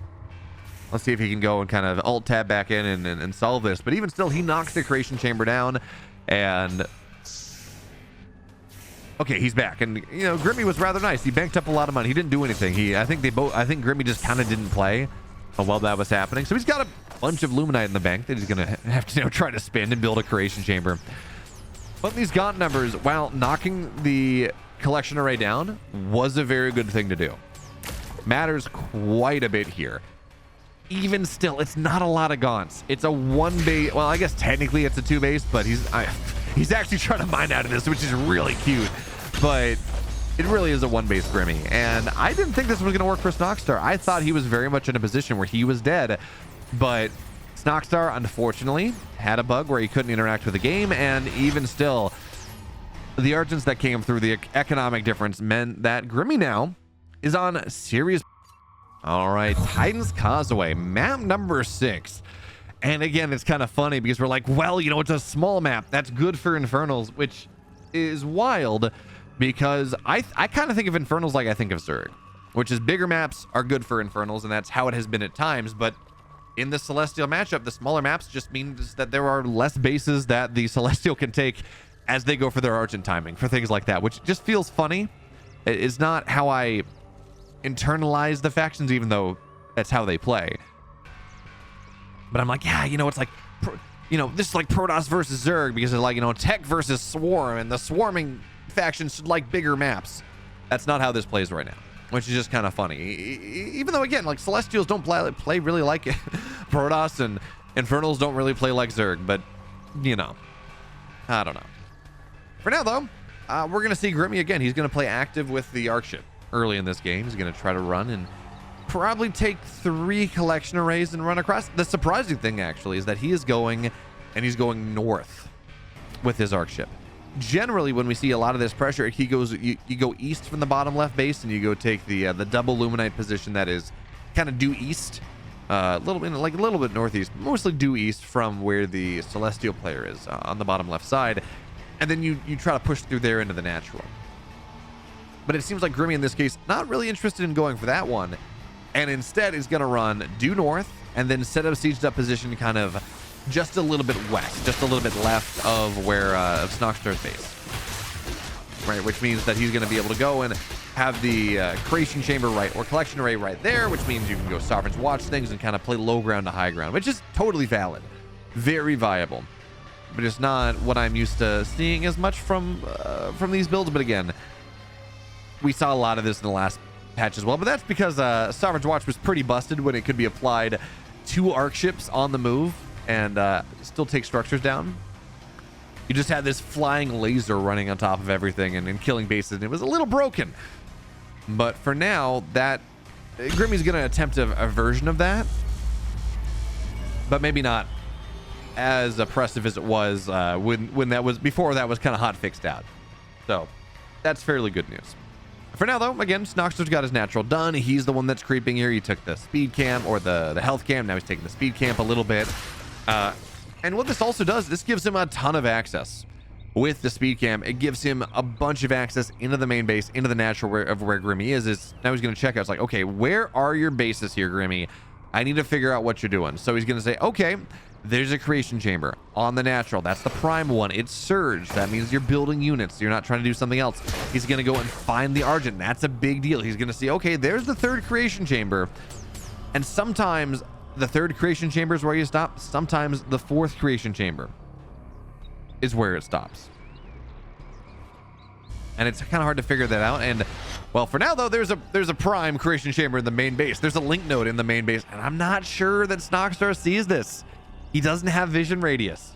Let's see if he can go and kind of alt tab back in and solve this. But even still, he knocks the creation chamber down. And okay, he's back. And you know, Grimmy was rather nice. He banked up a lot of money. He didn't do anything. I think Grimmy just kind of didn't play while that was happening. So he's got a bunch of Luminite in the bank that he's gonna have to, you know, try to spin and build a creation chamber. But these Gaunt numbers, while knocking the collection array down, was a very good thing to do. Matters quite a bit here. Even still, it's not a lot of Gaunts. It's a 1 base. Well, I guess technically it's a 2 base, but he's actually trying to mine out of this, which is really cute. But it really is a 1 base Grimmy. And I didn't think this was going to work for Snoxtar. I thought he was very much in a position where he was dead. But Snoxtar, unfortunately, had a bug where he couldn't interact with the game. And even still, the Argents that came through, the economic difference meant that Grimmy now is on serious. All right, Titan's Causeway, map number 6. And again, it's kind of funny because we're like, well, you know, it's a small map. That's good for Infernals, which is wild because I kind of think of Infernals like I think of Zerg, which is bigger maps are good for Infernals, and that's how it has been at times. But in the Celestial matchup, the smaller maps just means that there are less bases that the Celestial can take as they go for their Argent timing, for things like that, which just feels funny. It's not how I internalize the factions, even though that's how they play. But I'm like, yeah, you know, it's like, you know, this is like Protoss versus Zerg because they're like, you know, Tech versus Swarm, and the swarming factions should like bigger maps. That's not how this plays right now, which is just kind of funny. Even though, again, like Celestials don't play really like it. Protoss and Infernals don't really play like Zerg, but you know, I don't know. For now, though, we're going to see Grimmy again. He's going to play active with the Arc Ship early in this game. He's going to try to run and probably take 3 collection arrays and run across. The surprising thing, actually, is that he's going north with his Arc Ship. Generally, when we see a lot of this pressure, he goes, you go east from the bottom left base, and you go take the double Luminite position that is kind of due east, a little bit northeast, mostly due east from where the Celestial player is on the bottom left side, and then you try to push through there into the natural. But it seems like Grimmy in this case not really interested in going for that one, and instead is going to run due north and then set up sieged up position kind of just a little bit west, just a little bit left of where of Snoxtar's base, right? Which means that he's going to be able to go and have the creation chamber right or collection array right there, which means you can go Sovereign's Watch things and kind of play low ground to high ground, which is totally valid, very viable, but it's not what I'm used to seeing as much from these builds. But again, we saw a lot of this in the last patch as well, but that's because Sovereign's Watch was pretty busted when it could be applied to Arc Ships on the move and still take structures down. You just had this flying laser running on top of everything and killing bases, and it was a little broken. But for now, that Grimmy's going to attempt a version of that, but maybe not as oppressive as it was when that was before that was kind of hot fixed out. So that's fairly good news. For now, though, again, Snoxtar's got his natural done. He's the one that's creeping here. He took the speed camp or the health camp. Now he's taking the speed camp a little bit. And what this also does, this gives him a ton of access. With the speed camp, it gives him a bunch of access into the main base, into the natural of where Grimmy is. Now he's going to check out. It's like, okay, where are your bases here, Grimmy? I need to figure out what you're doing. So he's going to say, okay, there's a creation chamber on the natural. That's the prime one. It's surge. That means you're building units. You're not trying to do something else. He's going to go and find the Argent. That's a big deal. He's going to see, okay, there's the 3rd creation chamber. And sometimes the 3rd creation chamber is where you stop. Sometimes the 4th creation chamber is where it stops. And it's kind of hard to figure that out. And well, for now though, there's a prime creation chamber in the main base. There's a link node in the main base, and I'm not sure that Snoxtar sees this. He doesn't have vision radius.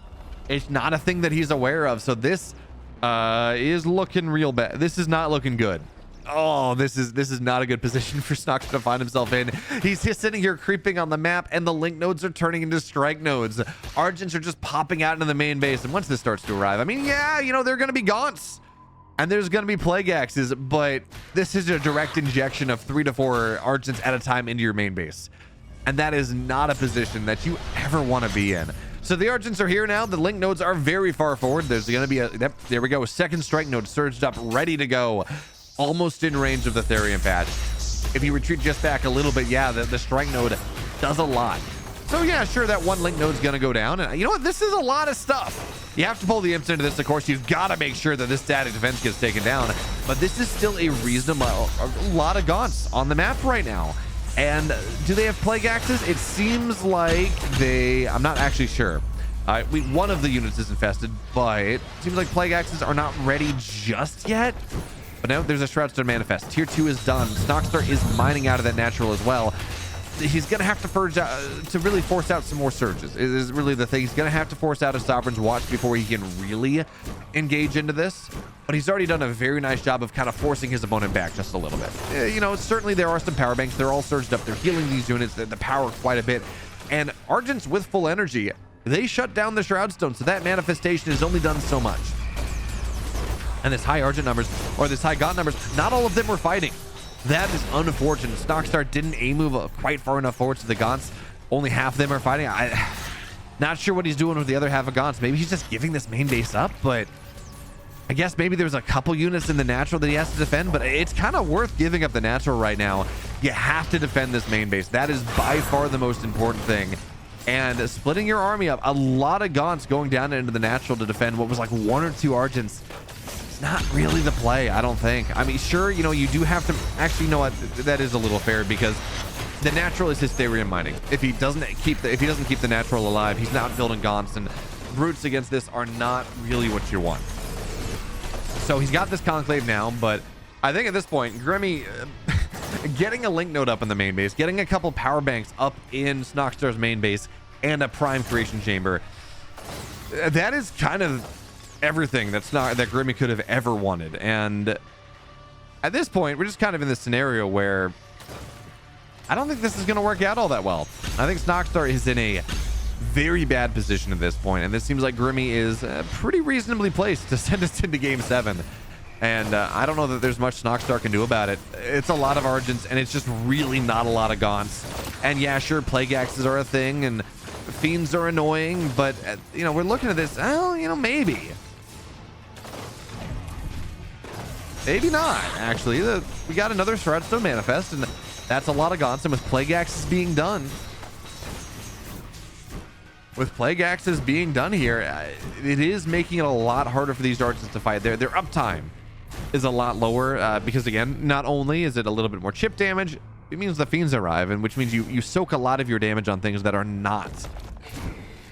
It's not a thing that he's aware of. So this is looking real bad. This is not looking good. Oh, this is not a good position for Snoxtar to find himself in. He's just sitting here creeping on the map, and the link nodes are turning into strike nodes. Argents are just popping out into the main base. And once this starts to arrive, I mean, yeah, you know, they're going to be Gaunts. And there's going to be Plague Axes, but this is a direct injection of 3 to 4 Argents at a time into your main base. And that is not a position that you ever want to be in. So the Argents are here now. The link nodes are very far forward. There's going to be yep, there we go. A second strike node surged up, ready to go. Almost in range of the Therium patch. If you retreat just back a little bit, yeah, the strike node does a lot. So yeah, sure, that one link node's going to go down. And you know what? This is a lot of stuff. You have to pull the imps into this, of course. You've got to make sure that this static defense gets taken down. But this is still a reasonable, a lot of gaunts on the map right now. And do they have plague axes? It seems like I'm not actually sure. One of the units is infested, but it seems like plague axes are not ready just yet. But now there's a Shroudstone manifest. Tier 2 is done. Snoxtar is mining out of that natural as well. He's going to have to purge out, to really force out some more surges. It is really the thing. He's going to have to force out a Sovereign's Watch before he can really engage into this. But he's already done a very nice job of kind of forcing his opponent back just a little bit. You know, certainly there are some power banks. They're all surged up. They're healing these units, the power quite a bit. And Argents with full energy, they shut down the Shroudstone. So that manifestation has only done so much. And this high Argent numbers, or this high Gaunt numbers, not all of them were fighting. That is unfortunate. Snoxtar didn't move quite far enough forward to the Gaunts. Only half of them are fighting. Not sure what he's doing with the other half of Gaunts. Maybe he's just giving this main base up, but I guess maybe there's a couple units in the natural that he has to defend, but it's kind of worth giving up the natural right now. You have to defend this main base. That is by far the most important thing. And splitting your army up, a lot of Gaunts going down into the natural to defend what was like 1 or 2 Argents. Not really the play, I don't think. I mean, sure, you know, you do have to actually, you know what, that is a little fair because the natural is his Therium mining. If he doesn't keep the natural alive, he's not building Gaunts, and brutes against this are not really what you want. So he's got this conclave now, but I think at this point, Grimmy getting a link node up in the main base, getting a couple power banks up in Snoxtar's main base, and a prime creation chamber, that is kind of everything that Grimmy could have ever wanted. And at this point, we're just kind of in this scenario where I don't think this is going to work out all that well. I think Snoxtar is in a very bad position at this point, and this seems like Grimmy is pretty reasonably placed to send us into game 7. And I don't know that there's much Snoxtar can do about it. It's a lot of Argents, and it's just really not a lot of Gaunts. And yeah, sure, Plague Axes are a thing, and Fiends are annoying, but you know, we're looking at this, well, you know, maybe not, actually. We got another Shroudstone manifest, and that's a lot of Gaunts, and with Plague Axes being done, here, it is making it a lot harder for these Argents to fight. Their uptime is a lot lower, because again, not only is it a little bit more chip damage, it means the Fiends arrive, and which means you soak a lot of your damage on things that are not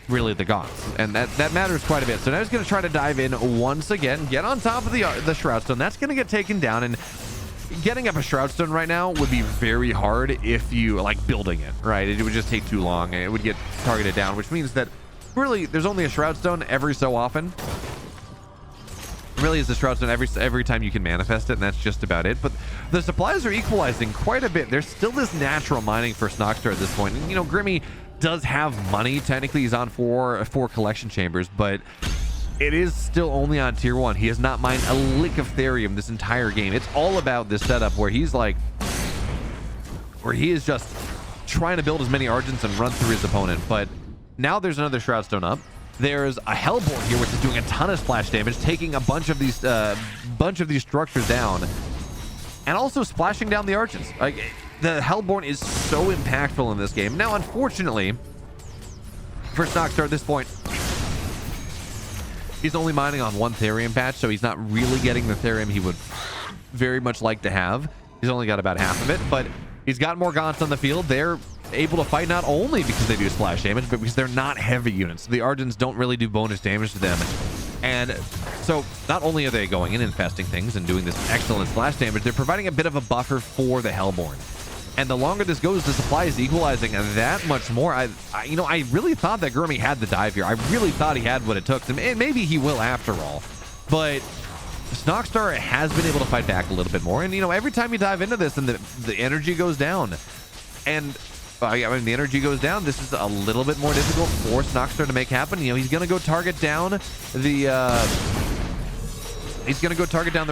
really the Gaunts, and that matters quite a bit. So now he's going to try to dive in once again, get on top of the Shroudstone. That's going to get taken down, and getting up a Shroudstone right now would be very hard if you like building it, right? It would just take too long, and it would get targeted down, which means that really there's only a Shroudstone every so often. Really is the Shroudstone every time you can manifest it, and that's just about it. But the supplies are equalizing quite a bit. There's still this natural mining for Snoxtar at this point, and you know, Grimmy does have money. Technically he's on four collection chambers, but it is still only on tier 1. He has not mined a lick of Therium this entire game. It's all about this setup where he is just trying to build as many Argents and run through his opponent. But now there's another Shroudstone up. There's a Hellborn here, which is doing a ton of splash damage, taking a bunch of these structures down, and also splashing down the Argents. Like, the Hellborn is so impactful in this game. Now, unfortunately, for Snoxtar at this point, he's only mining on 1 Therium patch, so he's not really getting the Therium he would very much like to have. He's only got about half of it, but he's got more Gaunts on the field. They're able to fight not only because they do splash damage, but because they're not heavy units. The Argents don't really do bonus damage to them. And so not only are they going in and infesting things and doing this excellent splash damage, they're providing a bit of a buffer for the Hellborn. And the longer this goes, the supply is equalizing that much more. I really thought that Grimmy had the dive here. I really thought he had what it took. And maybe he will after all. But Snoxtar has been able to fight back a little bit more. And, you know, every time you dive into this and the energy goes down. And I mean, the energy goes down. This is a little bit more difficult for Snoxtar to make happen. You know, he's going to go target down the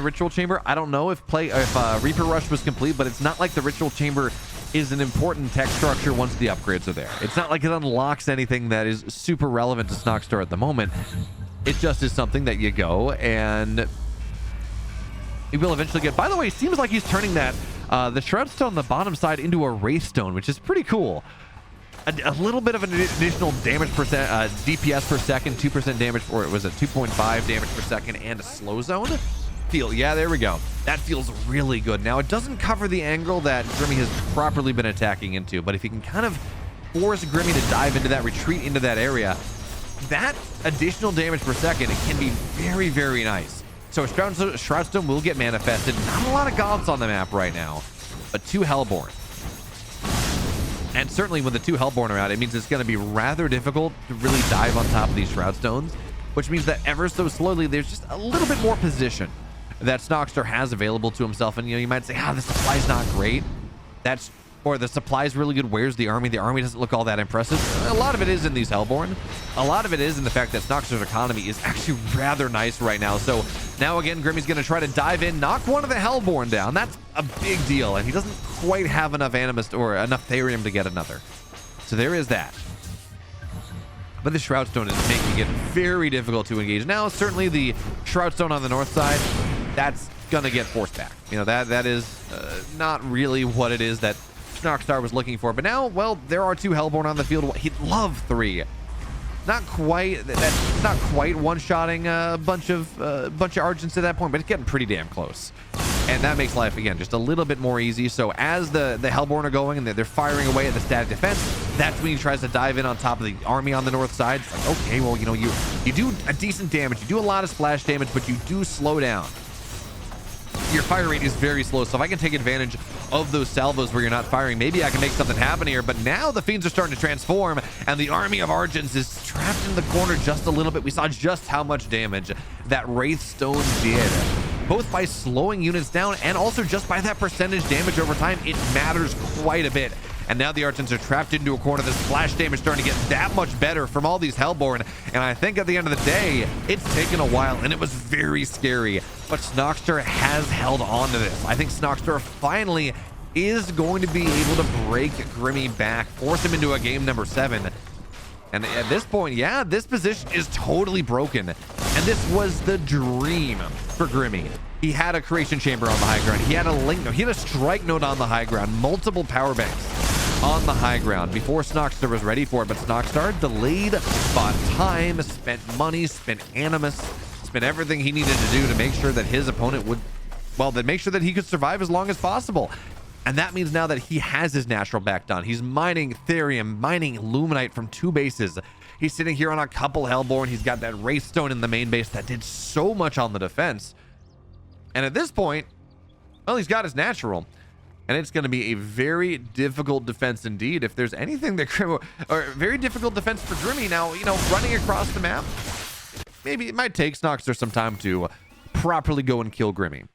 Ritual Chamber. I don't know if Reaper Rush was complete, but it's not like the Ritual Chamber is an important tech structure once the upgrades are there. It's not like it unlocks anything that is super relevant to Snoxtar at the moment. It just is something that you go and you will eventually get. By the way, it seems like he's turning that the Shroud Stone on the bottom side into a Wraith Stone, which is pretty cool. A little bit of an additional damage percent, DPS per second, 2% damage, or was it 2.5 damage per second, and a slow zone. Yeah, there we go. That feels really good. Now, it doesn't cover the angle that Grimmy has properly been attacking into, but if you can kind of force Grimmy to dive into that, retreat into that area, that additional damage per second, it can be very, very nice. So Shroud Stone will get manifested. Not a lot of gobs on the map right now, but 2 Hellborn. And certainly when the 2 Hellborn are out, it means it's going to be rather difficult to really dive on top of these Shroud Stones, which means that ever so slowly, there's just a little bit more position that Snoxtar has available to himself. And, you know, you might say, the supply's not great. Or the supply's really good. Where's the army? The army doesn't look all that impressive. A lot of it is in these Hellborn. A lot of it is in the fact that Snoxtar's economy is actually rather nice right now. So now again, Grimmy's going to try to dive in, knock one of the Hellborn down. That's a big deal. And he doesn't quite have enough Animist or enough Therium to get another. So there is that. But the Shroud Stone is making it very difficult to engage. Now, certainly the Shroud Stone on the north side, that's going to get forced back. You know, that is not really what it is that Snoxtar was looking for. But now, well, there are 2 Hellborn on the field. He'd love 3. Not quite. That's not quite one-shotting a bunch of Argents at that point, but it's getting pretty damn close. And that makes life, again, just a little bit more easy. So as the Hellborn are going and they're firing away at the static defense, that's when he tries to dive in on top of the army on the north side. It's like, okay, well, you know, you do a decent damage. You do a lot of splash damage, but you do slow down. Your fire rate is very slow. So if I can take advantage of those salvos where you're not firing, maybe I can make something happen here. But now the Fiends are starting to transform, and the army of Argents is trapped in the corner just a little bit. We saw just how much damage that Wraith Stone did, both by slowing units down and also just by that percentage damage over time. It matters quite a bit. And now the Argents are trapped into a corner. The splash damage starting to get that much better from all these Hellborn. And I think at the end of the day, it's taken a while and it was very scary. But Snoxtar has held on to this. I think Snoxtar finally is going to be able to break Grimmy back, force him into a game number 7. And at this point, yeah, this position is totally broken. And this was the dream for Grimmy. He had a creation chamber on the high ground. He had a link node. He had a strike node on the high ground. Multiple power banks on the high ground before Snoxtar was ready for it. But Snoxtar delayed, bought time, spent money, spent Animus, spent everything he needed to do to make sure that his opponent would, well, then make sure that he could survive as long as possible. And that means now that he has his natural back done. He's mining Therium, mining Luminite from 2 bases. He's sitting here on a couple Hellborn. He's got that Wraith Stone in the main base that did so much on the defense. And at this point, well, he's got his natural. And it's going to be a very difficult defense indeed. If there's anything that or very difficult defense for Grimmy. Now, you know, running across the map, maybe it might take Snoxtar some time to properly go and kill Grimmy.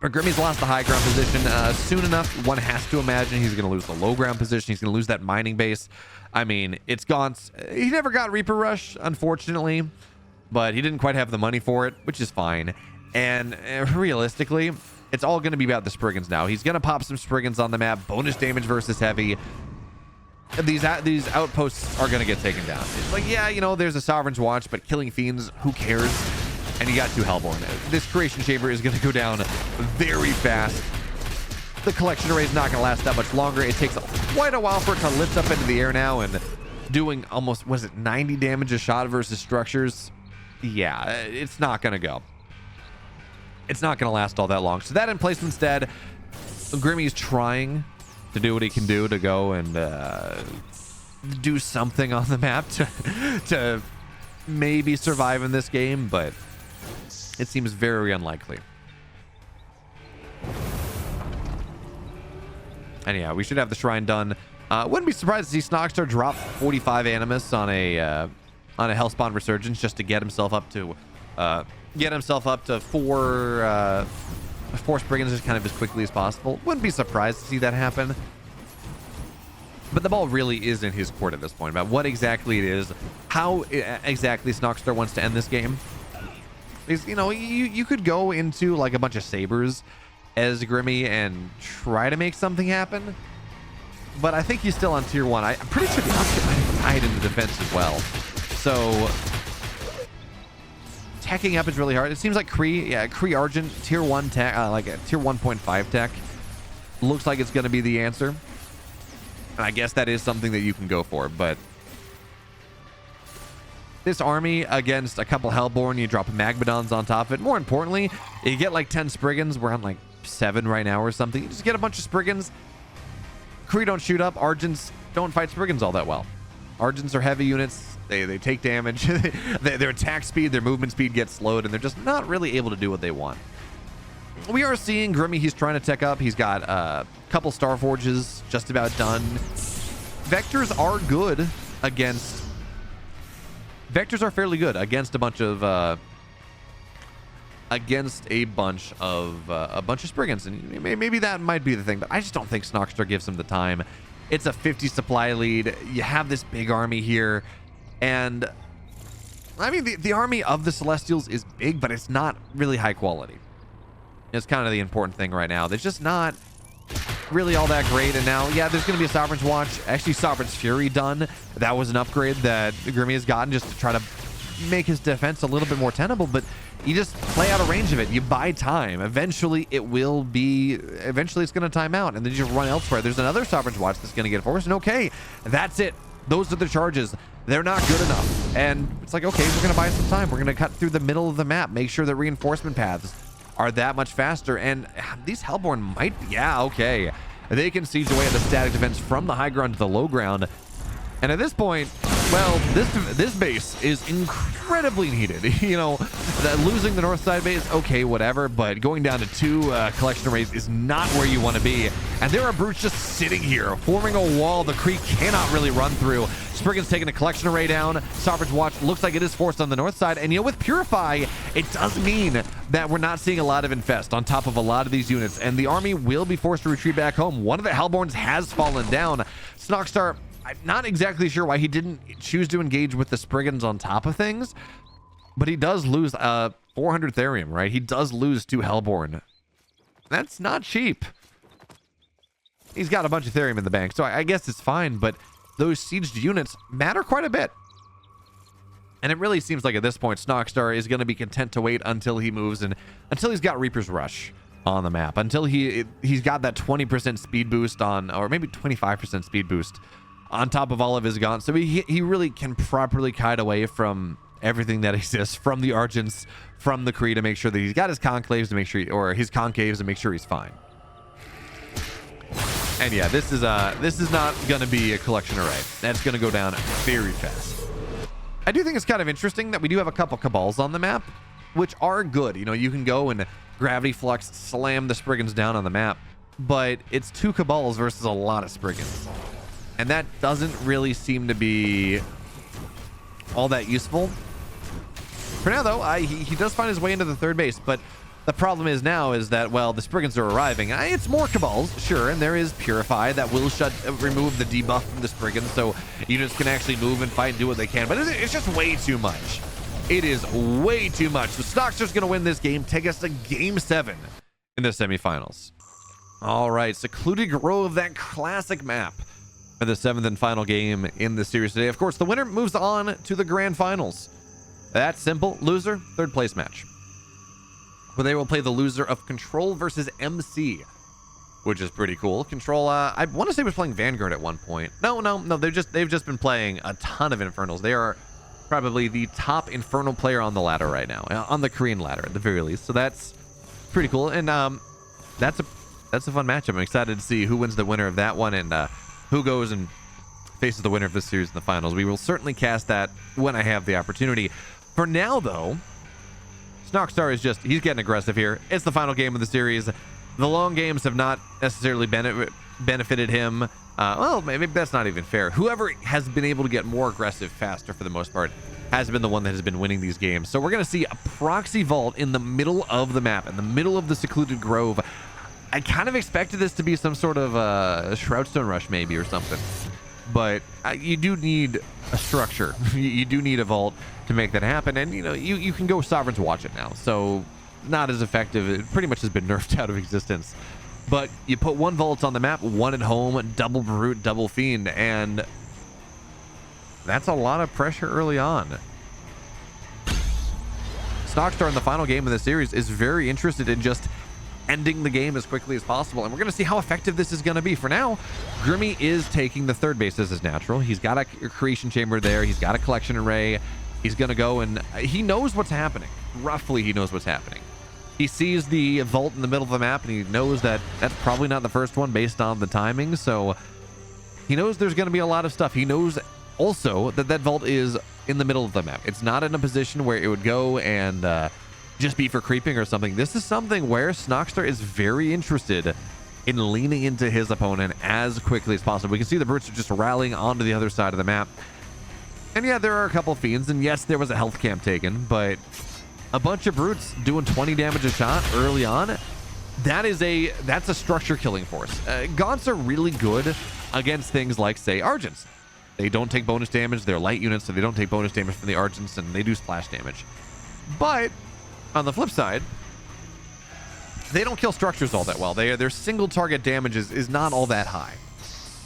But Grimmy's lost the high ground position soon enough. One has to imagine he's going to lose the low ground position. He's going to lose that mining base. I mean, it's gone. He never got Reaper Rush, unfortunately, but he didn't quite have the money for it, which is fine. And realistically, it's all going to be about the Spriggans now. He's going to pop some Spriggans on the map. Bonus damage versus heavy. These outposts are going to get taken down. It's like, yeah, you know, there's a Sovereign's Watch, but killing Fiends, who cares? And you got 2 Hellborn. This creation chamber is going to go down very fast. The collection array is not going to last that much longer. It takes quite a while for it to lift up into the air now and doing almost, was it 90 damage a shot versus structures? Yeah, it's not going to go. It's not going to last all that long. So that in place instead, Grimmy's trying to do what he can do to go and do something on the map to maybe survive in this game, but it seems very unlikely. And yeah, we should have the shrine done. Wouldn't be surprised to see Snoxtar drop 45 Animus on a Hellspawn Resurgence just to get himself up to 4 Spriggans just kind of as quickly as possible. Wouldn't be surprised to see that happen. But the ball really is in his court at this point about what exactly it is, how exactly Snoxtar wants to end this game. Because, you know, you could go into like a bunch of sabers as Grimmy and try to make something happen. But I think he's still on tier 1. I'm pretty sure the option might have tied into defense as well. So teching up is really hard. It seems like Kree Argent tier 1 tech, like a tier 1.5 tech, looks like it's going to be the answer. And I guess that is something that you can go for. But this army against a couple Hellborn, you drop Magmadons on top of it. More importantly, you get like 10 Spriggans. We're on like 7 right now or something. You just get a bunch of Spriggans. Kree don't shoot up. Argents don't fight Spriggans all that well. Argents are heavy units. They take damage. Their attack speed, their movement speed gets slowed, and they're just not really able to do what they want. We are seeing Grimmy. He's trying to tech up. He's got a couple Star Forges just about done. Vectors are good against... Vectors are fairly good against a bunch of Spriggans, and maybe that might be the thing, but I just don't think Snoxtar gives him the time. It's a 50 supply lead. You have this big army here, and I mean the army of the Celestials is big, but it's not really high quality. It's kind of the important thing right now. They're just not really all that great. And now, yeah, there's going to be a Sovereign's Watch. Actually, Sovereign's Fury done. That was an upgrade that Grimmy has gotten just to try to make his defense a little bit more tenable, but you just play out of range of it. You buy time. Eventually it's going to time out, and then you just run elsewhere. There's another Sovereign's Watch that's going to get forced, and okay, that's it. Those are the charges. They're not good enough. And it's like, okay, we're going to buy some time. We're going to cut through the middle of the map, make sure that reinforcement paths are that much faster. And these Hellborn might be, yeah, okay. They can siege away at the static defense from the high ground to the low ground. And at this point, well, this base is incredibly needed. You know, losing the north side base, okay, whatever, but going down to 2 collection arrays is not where you want to be. And there are brutes just sitting here, forming a wall the Kree cannot really run through. Spriggan's taking a collection array down. Sovereign's Watch looks like it is forced on the north side. And, you know, with Purify, it does mean that we're not seeing a lot of Infest on top of a lot of these units. And the army will be forced to retreat back home. One of the Hellborns has fallen down. Snoxtar, I'm not exactly sure why he didn't choose to engage with the Spriggans on top of things, but he does lose 400 Therium, right? He does lose 2 Hellborn. That's not cheap. He's got a bunch of Therium in the bank, so I guess it's fine, but those sieged units matter quite a bit. And it really seems like at this point, Snoxtar is going to be content to wait until he moves and until he's got Reaper's Rush on the map, until he's got that 20% speed boost on, or maybe 25% speed boost on top of all of his gaunts, so he really can properly kite away from everything that exists, from the Argents, from the Kree, to make sure that he's got his conclaves to make sure, or his concaves to make sure he's fine. And yeah, this is not going to be a collection array. That's going to go down very fast. I do think it's kind of interesting that we do have a couple Cabals on the map, which are good. You know, you can go and Gravity Flux, slam the Spriggans down on the map, but it's 2 Cabals versus a lot of Spriggans. And that doesn't really seem to be all that useful. For now, though, he does find his way into the 3rd base, but the problem is now is that, well, the Spriggans are arriving. It's more Cabals, sure, and there is Purify that will remove the debuff from the Spriggans, so units can actually move and fight and do what they can, but it's just way too much. It is way too much. So Snoxtar's going to win this game, take us to Game 7 in the semifinals. All right, Secluded Grove, that classic map, for the 7th and final game in the series today. Of course, the winner moves on to the grand finals. That's simple. Loser, 3rd place match, where they will play the loser of Control versus MC, which is pretty cool. Control, I want to say was playing Vanguard at one point. No, they've just been playing a ton of Infernals. They are probably the top Infernal player on the ladder right now, on the Korean ladder at the very least. So that's pretty cool, and that's a fun matchup. I'm excited to see who wins the winner of that one, and who goes and faces the winner of this series in the finals. We will certainly cast that when I have the opportunity. For now, though, Snoxtar is he's getting aggressive here. It's the final game of the series. The long games have not necessarily benefited him. Well, maybe that's not even fair. Whoever has been able to get more aggressive faster, for the most part, has been the one that has been winning these games. So we're going to see a proxy vault in the middle of the map, in the middle of the Secluded Grove. I kind of expected this to be some sort of a Shroudstone Rush maybe or something, but you do need a structure. You do need a vault to make that happen, and you know you can go Sovereign's Watch it now. So not as effective. It pretty much has been nerfed out of existence. But you put one Vault on the map, one at home, double Brute, double Fiend, and that's a lot of pressure early on. Snoxtar in the final game of the series is very interested in just ending the game as quickly as possible, and we're going to see how effective this is going to be. For now, Grimmy is taking the third base as his natural. He's got a creation chamber there. He's got a collection array. He's going to go, and he knows what's happening. Roughly, he knows what's happening. He sees the vault in the middle of the map, and he knows that that's probably not the first one based on the timing, so he knows there's going to be a lot of stuff. He knows also that that vault is in the middle of the map. It's not in a position where it would go and just be for creeping or something. This is something where Snoxtar is very interested in leaning into his opponent as quickly as possible. We can see the Brutes are just rallying onto the other side of the map. And yeah, there are a couple Fiends, and yes, there was a health camp taken, but a bunch of Brutes doing 20 damage a shot early on, that's a structure killing force. Gaunts are really good against things like, say, Argents. They don't take bonus damage. They're light units, so they don't take bonus damage from the Argents, and they do splash damage. But on the flip side, they don't kill structures all that well. Their single target damage is not all that high.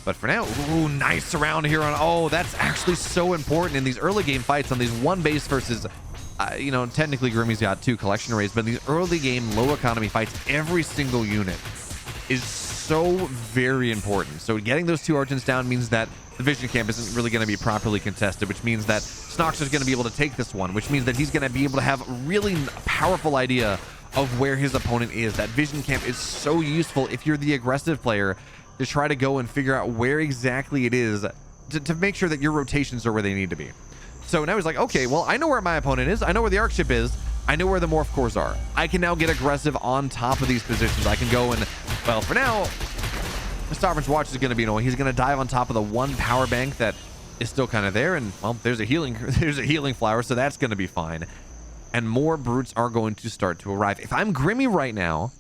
But for now, ooh, nice surround here on. Oh, that's actually so important in these early game fights on these one base versus, technically Grimmy's got 2 collection arrays, but in these early game low economy fights, every single unit is so very important. So getting those 2 Argents down means that the vision camp isn't really going to be properly contested, which means that Snox is going to be able to take this one, which means that he's going to be able to have a really powerful idea of where his opponent is. That vision camp is so useful if you're the aggressive player to try to go and figure out where exactly it is to make sure that your rotations are where they need to be. So now he's like, okay, well, I know where my opponent is. I know where the arc ship is. I know where the morph cores are. I can now get aggressive on top of these positions. I can go and, well, for now, the Sovereign's Watch is going to be annoying. He's going to dive on top of the one power bank that is still kind of there, and well, there's a healing flower, so that's going to be fine. And more Brutes are going to start to arrive. If I'm Grimmy right now,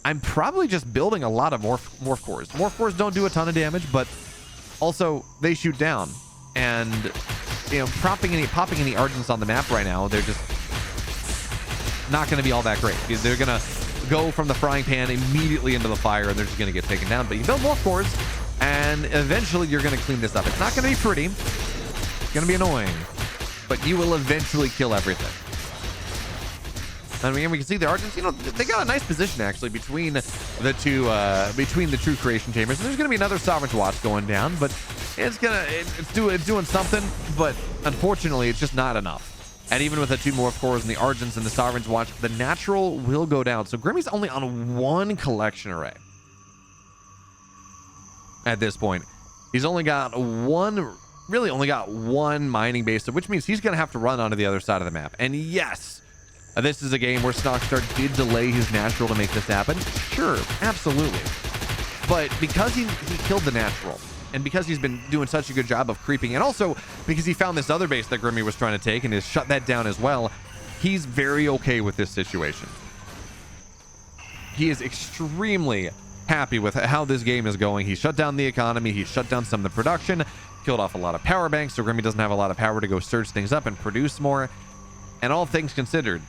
I'm probably just building a lot of morph cores. Morph cores don't do a ton of damage, but also they shoot down. And popping any Argents on the map right now, they're just not going to be all that great. They're going to go from the frying pan immediately into the fire, and they're just going to get taken down. But you build morph cores, and eventually you're going to clean this up. It's not going to be pretty. It's going to be annoying, but you will eventually kill everything. I mean, we can see the Argents, they got a nice position actually between the two creation chambers. And there's going to be another Sovereign's Watch going down, but it's doing something, but unfortunately it's just not enough. And even with the 2 morph cores and the Argents and the Sovereign's Watch, the natural will go down. So Grimmy's only on 1 collection array at this point. He's only got one mining base, which means he's going to have to run onto the other side of the map. And yes, this is a game where Snoxtar did delay his natural to make this happen. Sure, absolutely. But because he killed the natural, and because he's been doing such a good job of creeping, and also because he found this other base that Grimmy was trying to take and has shut that down as well, he's very okay with this situation. He is extremely happy with how this game is going. He shut down the economy, he shut down some of the production, killed off a lot of power banks, so Grimmy doesn't have a lot of power to go surge things up and produce more. And all things considered,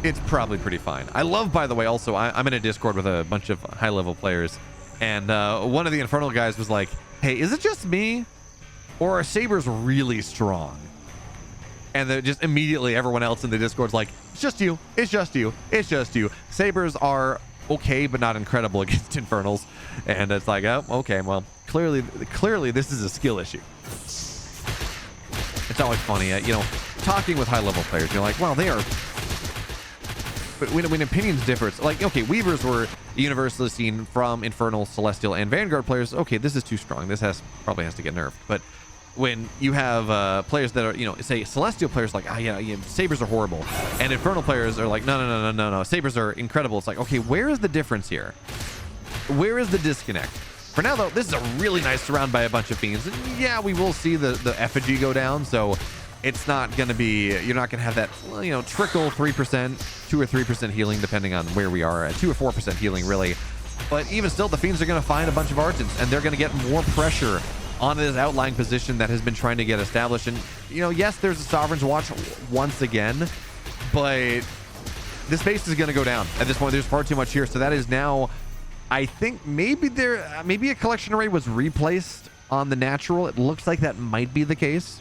it's probably pretty fine. I love, by the way, also, I'm in a Discord with a bunch of high-level players, and one of the Infernal guys was like, hey, is it just me, or are Sabers really strong? And then just immediately everyone else in the Discord's like, it's just you, it's just you, it's just you. Sabers are okay, but not incredible against Infernals. And it's like, oh, okay, well, clearly this is a skill issue. It's always funny, talking with high-level players, you're like, well, they are... But when opinions differ, it's like, okay, Weavers were universally seen from Infernal, Celestial, and Vanguard players. Okay, this is too strong. This probably has to get nerfed. But when you have players that are, say, Celestial players like, Sabers are horrible. And Infernal players are like, no, Sabers are incredible. It's like, okay, where is the difference here? Where is the disconnect? For now, though, this is a really nice surround by a bunch of Fiends. And yeah, we will see the effigy go down, so... It's not going to be, you're not going to have that, trickle 3%, 2 or 3% healing, depending on where we are at 2 or 4% healing, really. But even still, the Fiends are going to find a bunch of Argents, and they're going to get more pressure on this outlying position that has been trying to get established. And, you know, yes, there's a Sovereign's Watch once again, but this base is going to go down at this point. There's far too much here. So that is now, I think maybe a collection array was replaced on the natural. It looks like that might be the case.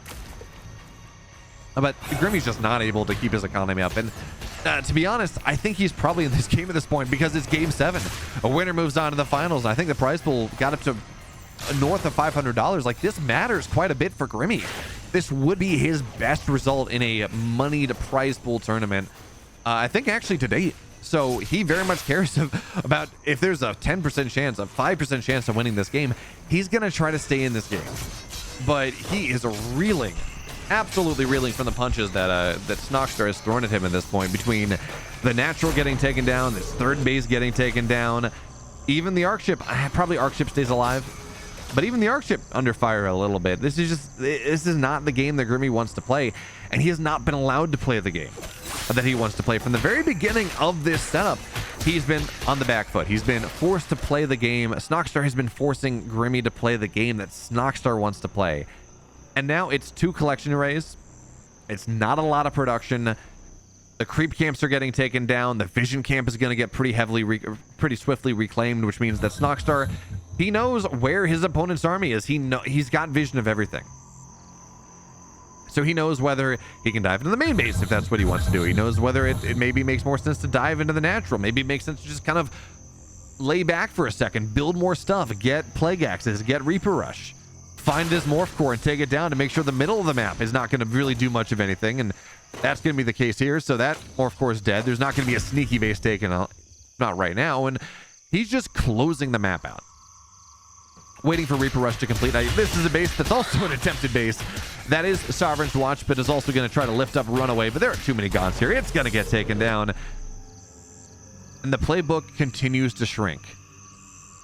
But Grimmy's just not able to keep his economy up. And to be honest, I think he's probably in this game at this point because it's game 7. A winner moves on to the finals. I think the prize pool got up to north of $500. Like, this matters quite a bit for Grimmy. This would be his best result in a moneyed prize pool tournament, I think, actually to date. So he very much cares about if there's a 10% chance, a 5% chance of winning this game, he's going to try to stay in this game. But he is reeling, absolutely reeling from the punches that Snoxtar has thrown at him at this point, between the natural getting taken down, this third base getting taken down, even the Arc Ship. Probably Arc Ship stays alive, but even the Arc Ship under fire a little bit. This is not the game that Grimmy wants to play, and he has not been allowed to play the game that he wants to play. From the very beginning of this setup, he's been on the back foot. He's been forced to play the game. Snoxtar has been forcing Grimmy to play the game that Snoxtar wants to play. And now it's 2 collection arrays. It's not a lot of production. The creep camps are getting taken down. The vision camp is going to get pretty swiftly reclaimed, which means that Snoxtar, he knows where his opponent's army is. He's got vision of everything. So he knows whether he can dive into the main base if that's what he wants to do. He knows whether it maybe makes more sense to dive into the natural. Maybe it makes sense to just kind of lay back for a second, build more stuff, get Plague Axes, get Reaper Rush, find this Morph Core and take it down to make sure the middle of the map is not going to really do much of anything. And that's going to be the case here. So that Morph Core is dead. There's not going to be a sneaky base taken out, not right now. And he's just closing the map out, waiting for Reaper Rush to complete. Now, this is a base that's also an attempted base. That is Sovereign's Watch, but is also going to try to lift up Runaway. But there are too many gods here. It's going to get taken down. And the playbook continues to shrink.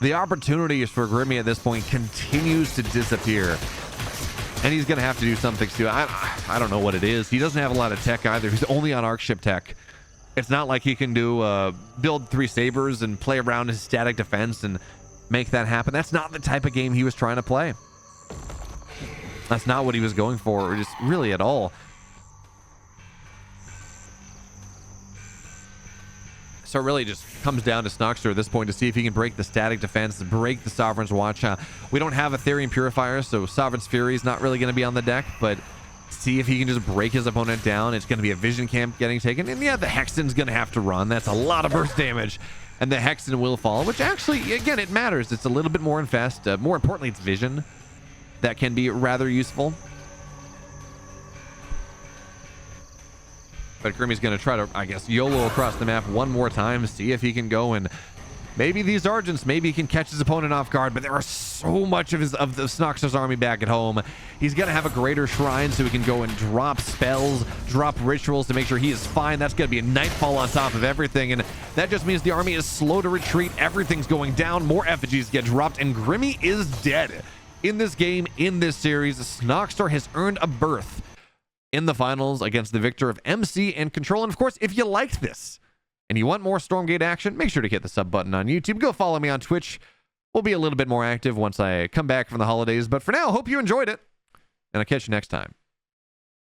The opportunities for Grimmy at this point continues to disappear. And he's going to have to do something too. I don't know what it is. He doesn't have a lot of tech either. He's only on Arc Ship tech. It's not like he can do build 3 sabers and play around his static defense and make that happen. That's not the type of game he was trying to play. That's not what he was going for, or just really at all. So it really just comes down to Snoxtar at this point to see if he can break the static defense, break the Sovereign's Watch. We don't have Ethereum Purifier, so Sovereign's Fury is not really going to be on the deck, but see if he can just break his opponent down. It's going to be a Vision Camp getting taken, and yeah, the Hexen's going to have to run. That's a lot of burst damage. And the Hexen will fall, which actually, again, it matters. It's a little bit more infest. More importantly, it's vision. That can be rather useful. But Grimmy's going to try to, I guess, YOLO across the map one more time, see if he can go and maybe these Argents, maybe he can catch his opponent off guard, but there are so much of the Snoxtar's army back at home. He's going to have a greater shrine so he can go and drop spells, drop rituals to make sure he is fine. That's going to be a Nightfall on top of everything, and that just means the army is slow to retreat. Everything's going down. More effigies get dropped, and Grimmy is dead. In this game, in this series, Snoxtar has earned a berth in the finals against the victor of MC and Control. And of course, if you liked this and you want more Stormgate action, make sure to hit the sub button on YouTube. Go follow me on Twitch. We'll be a little bit more active once I come back from the holidays. But for now, hope you enjoyed it, and I'll catch you next time.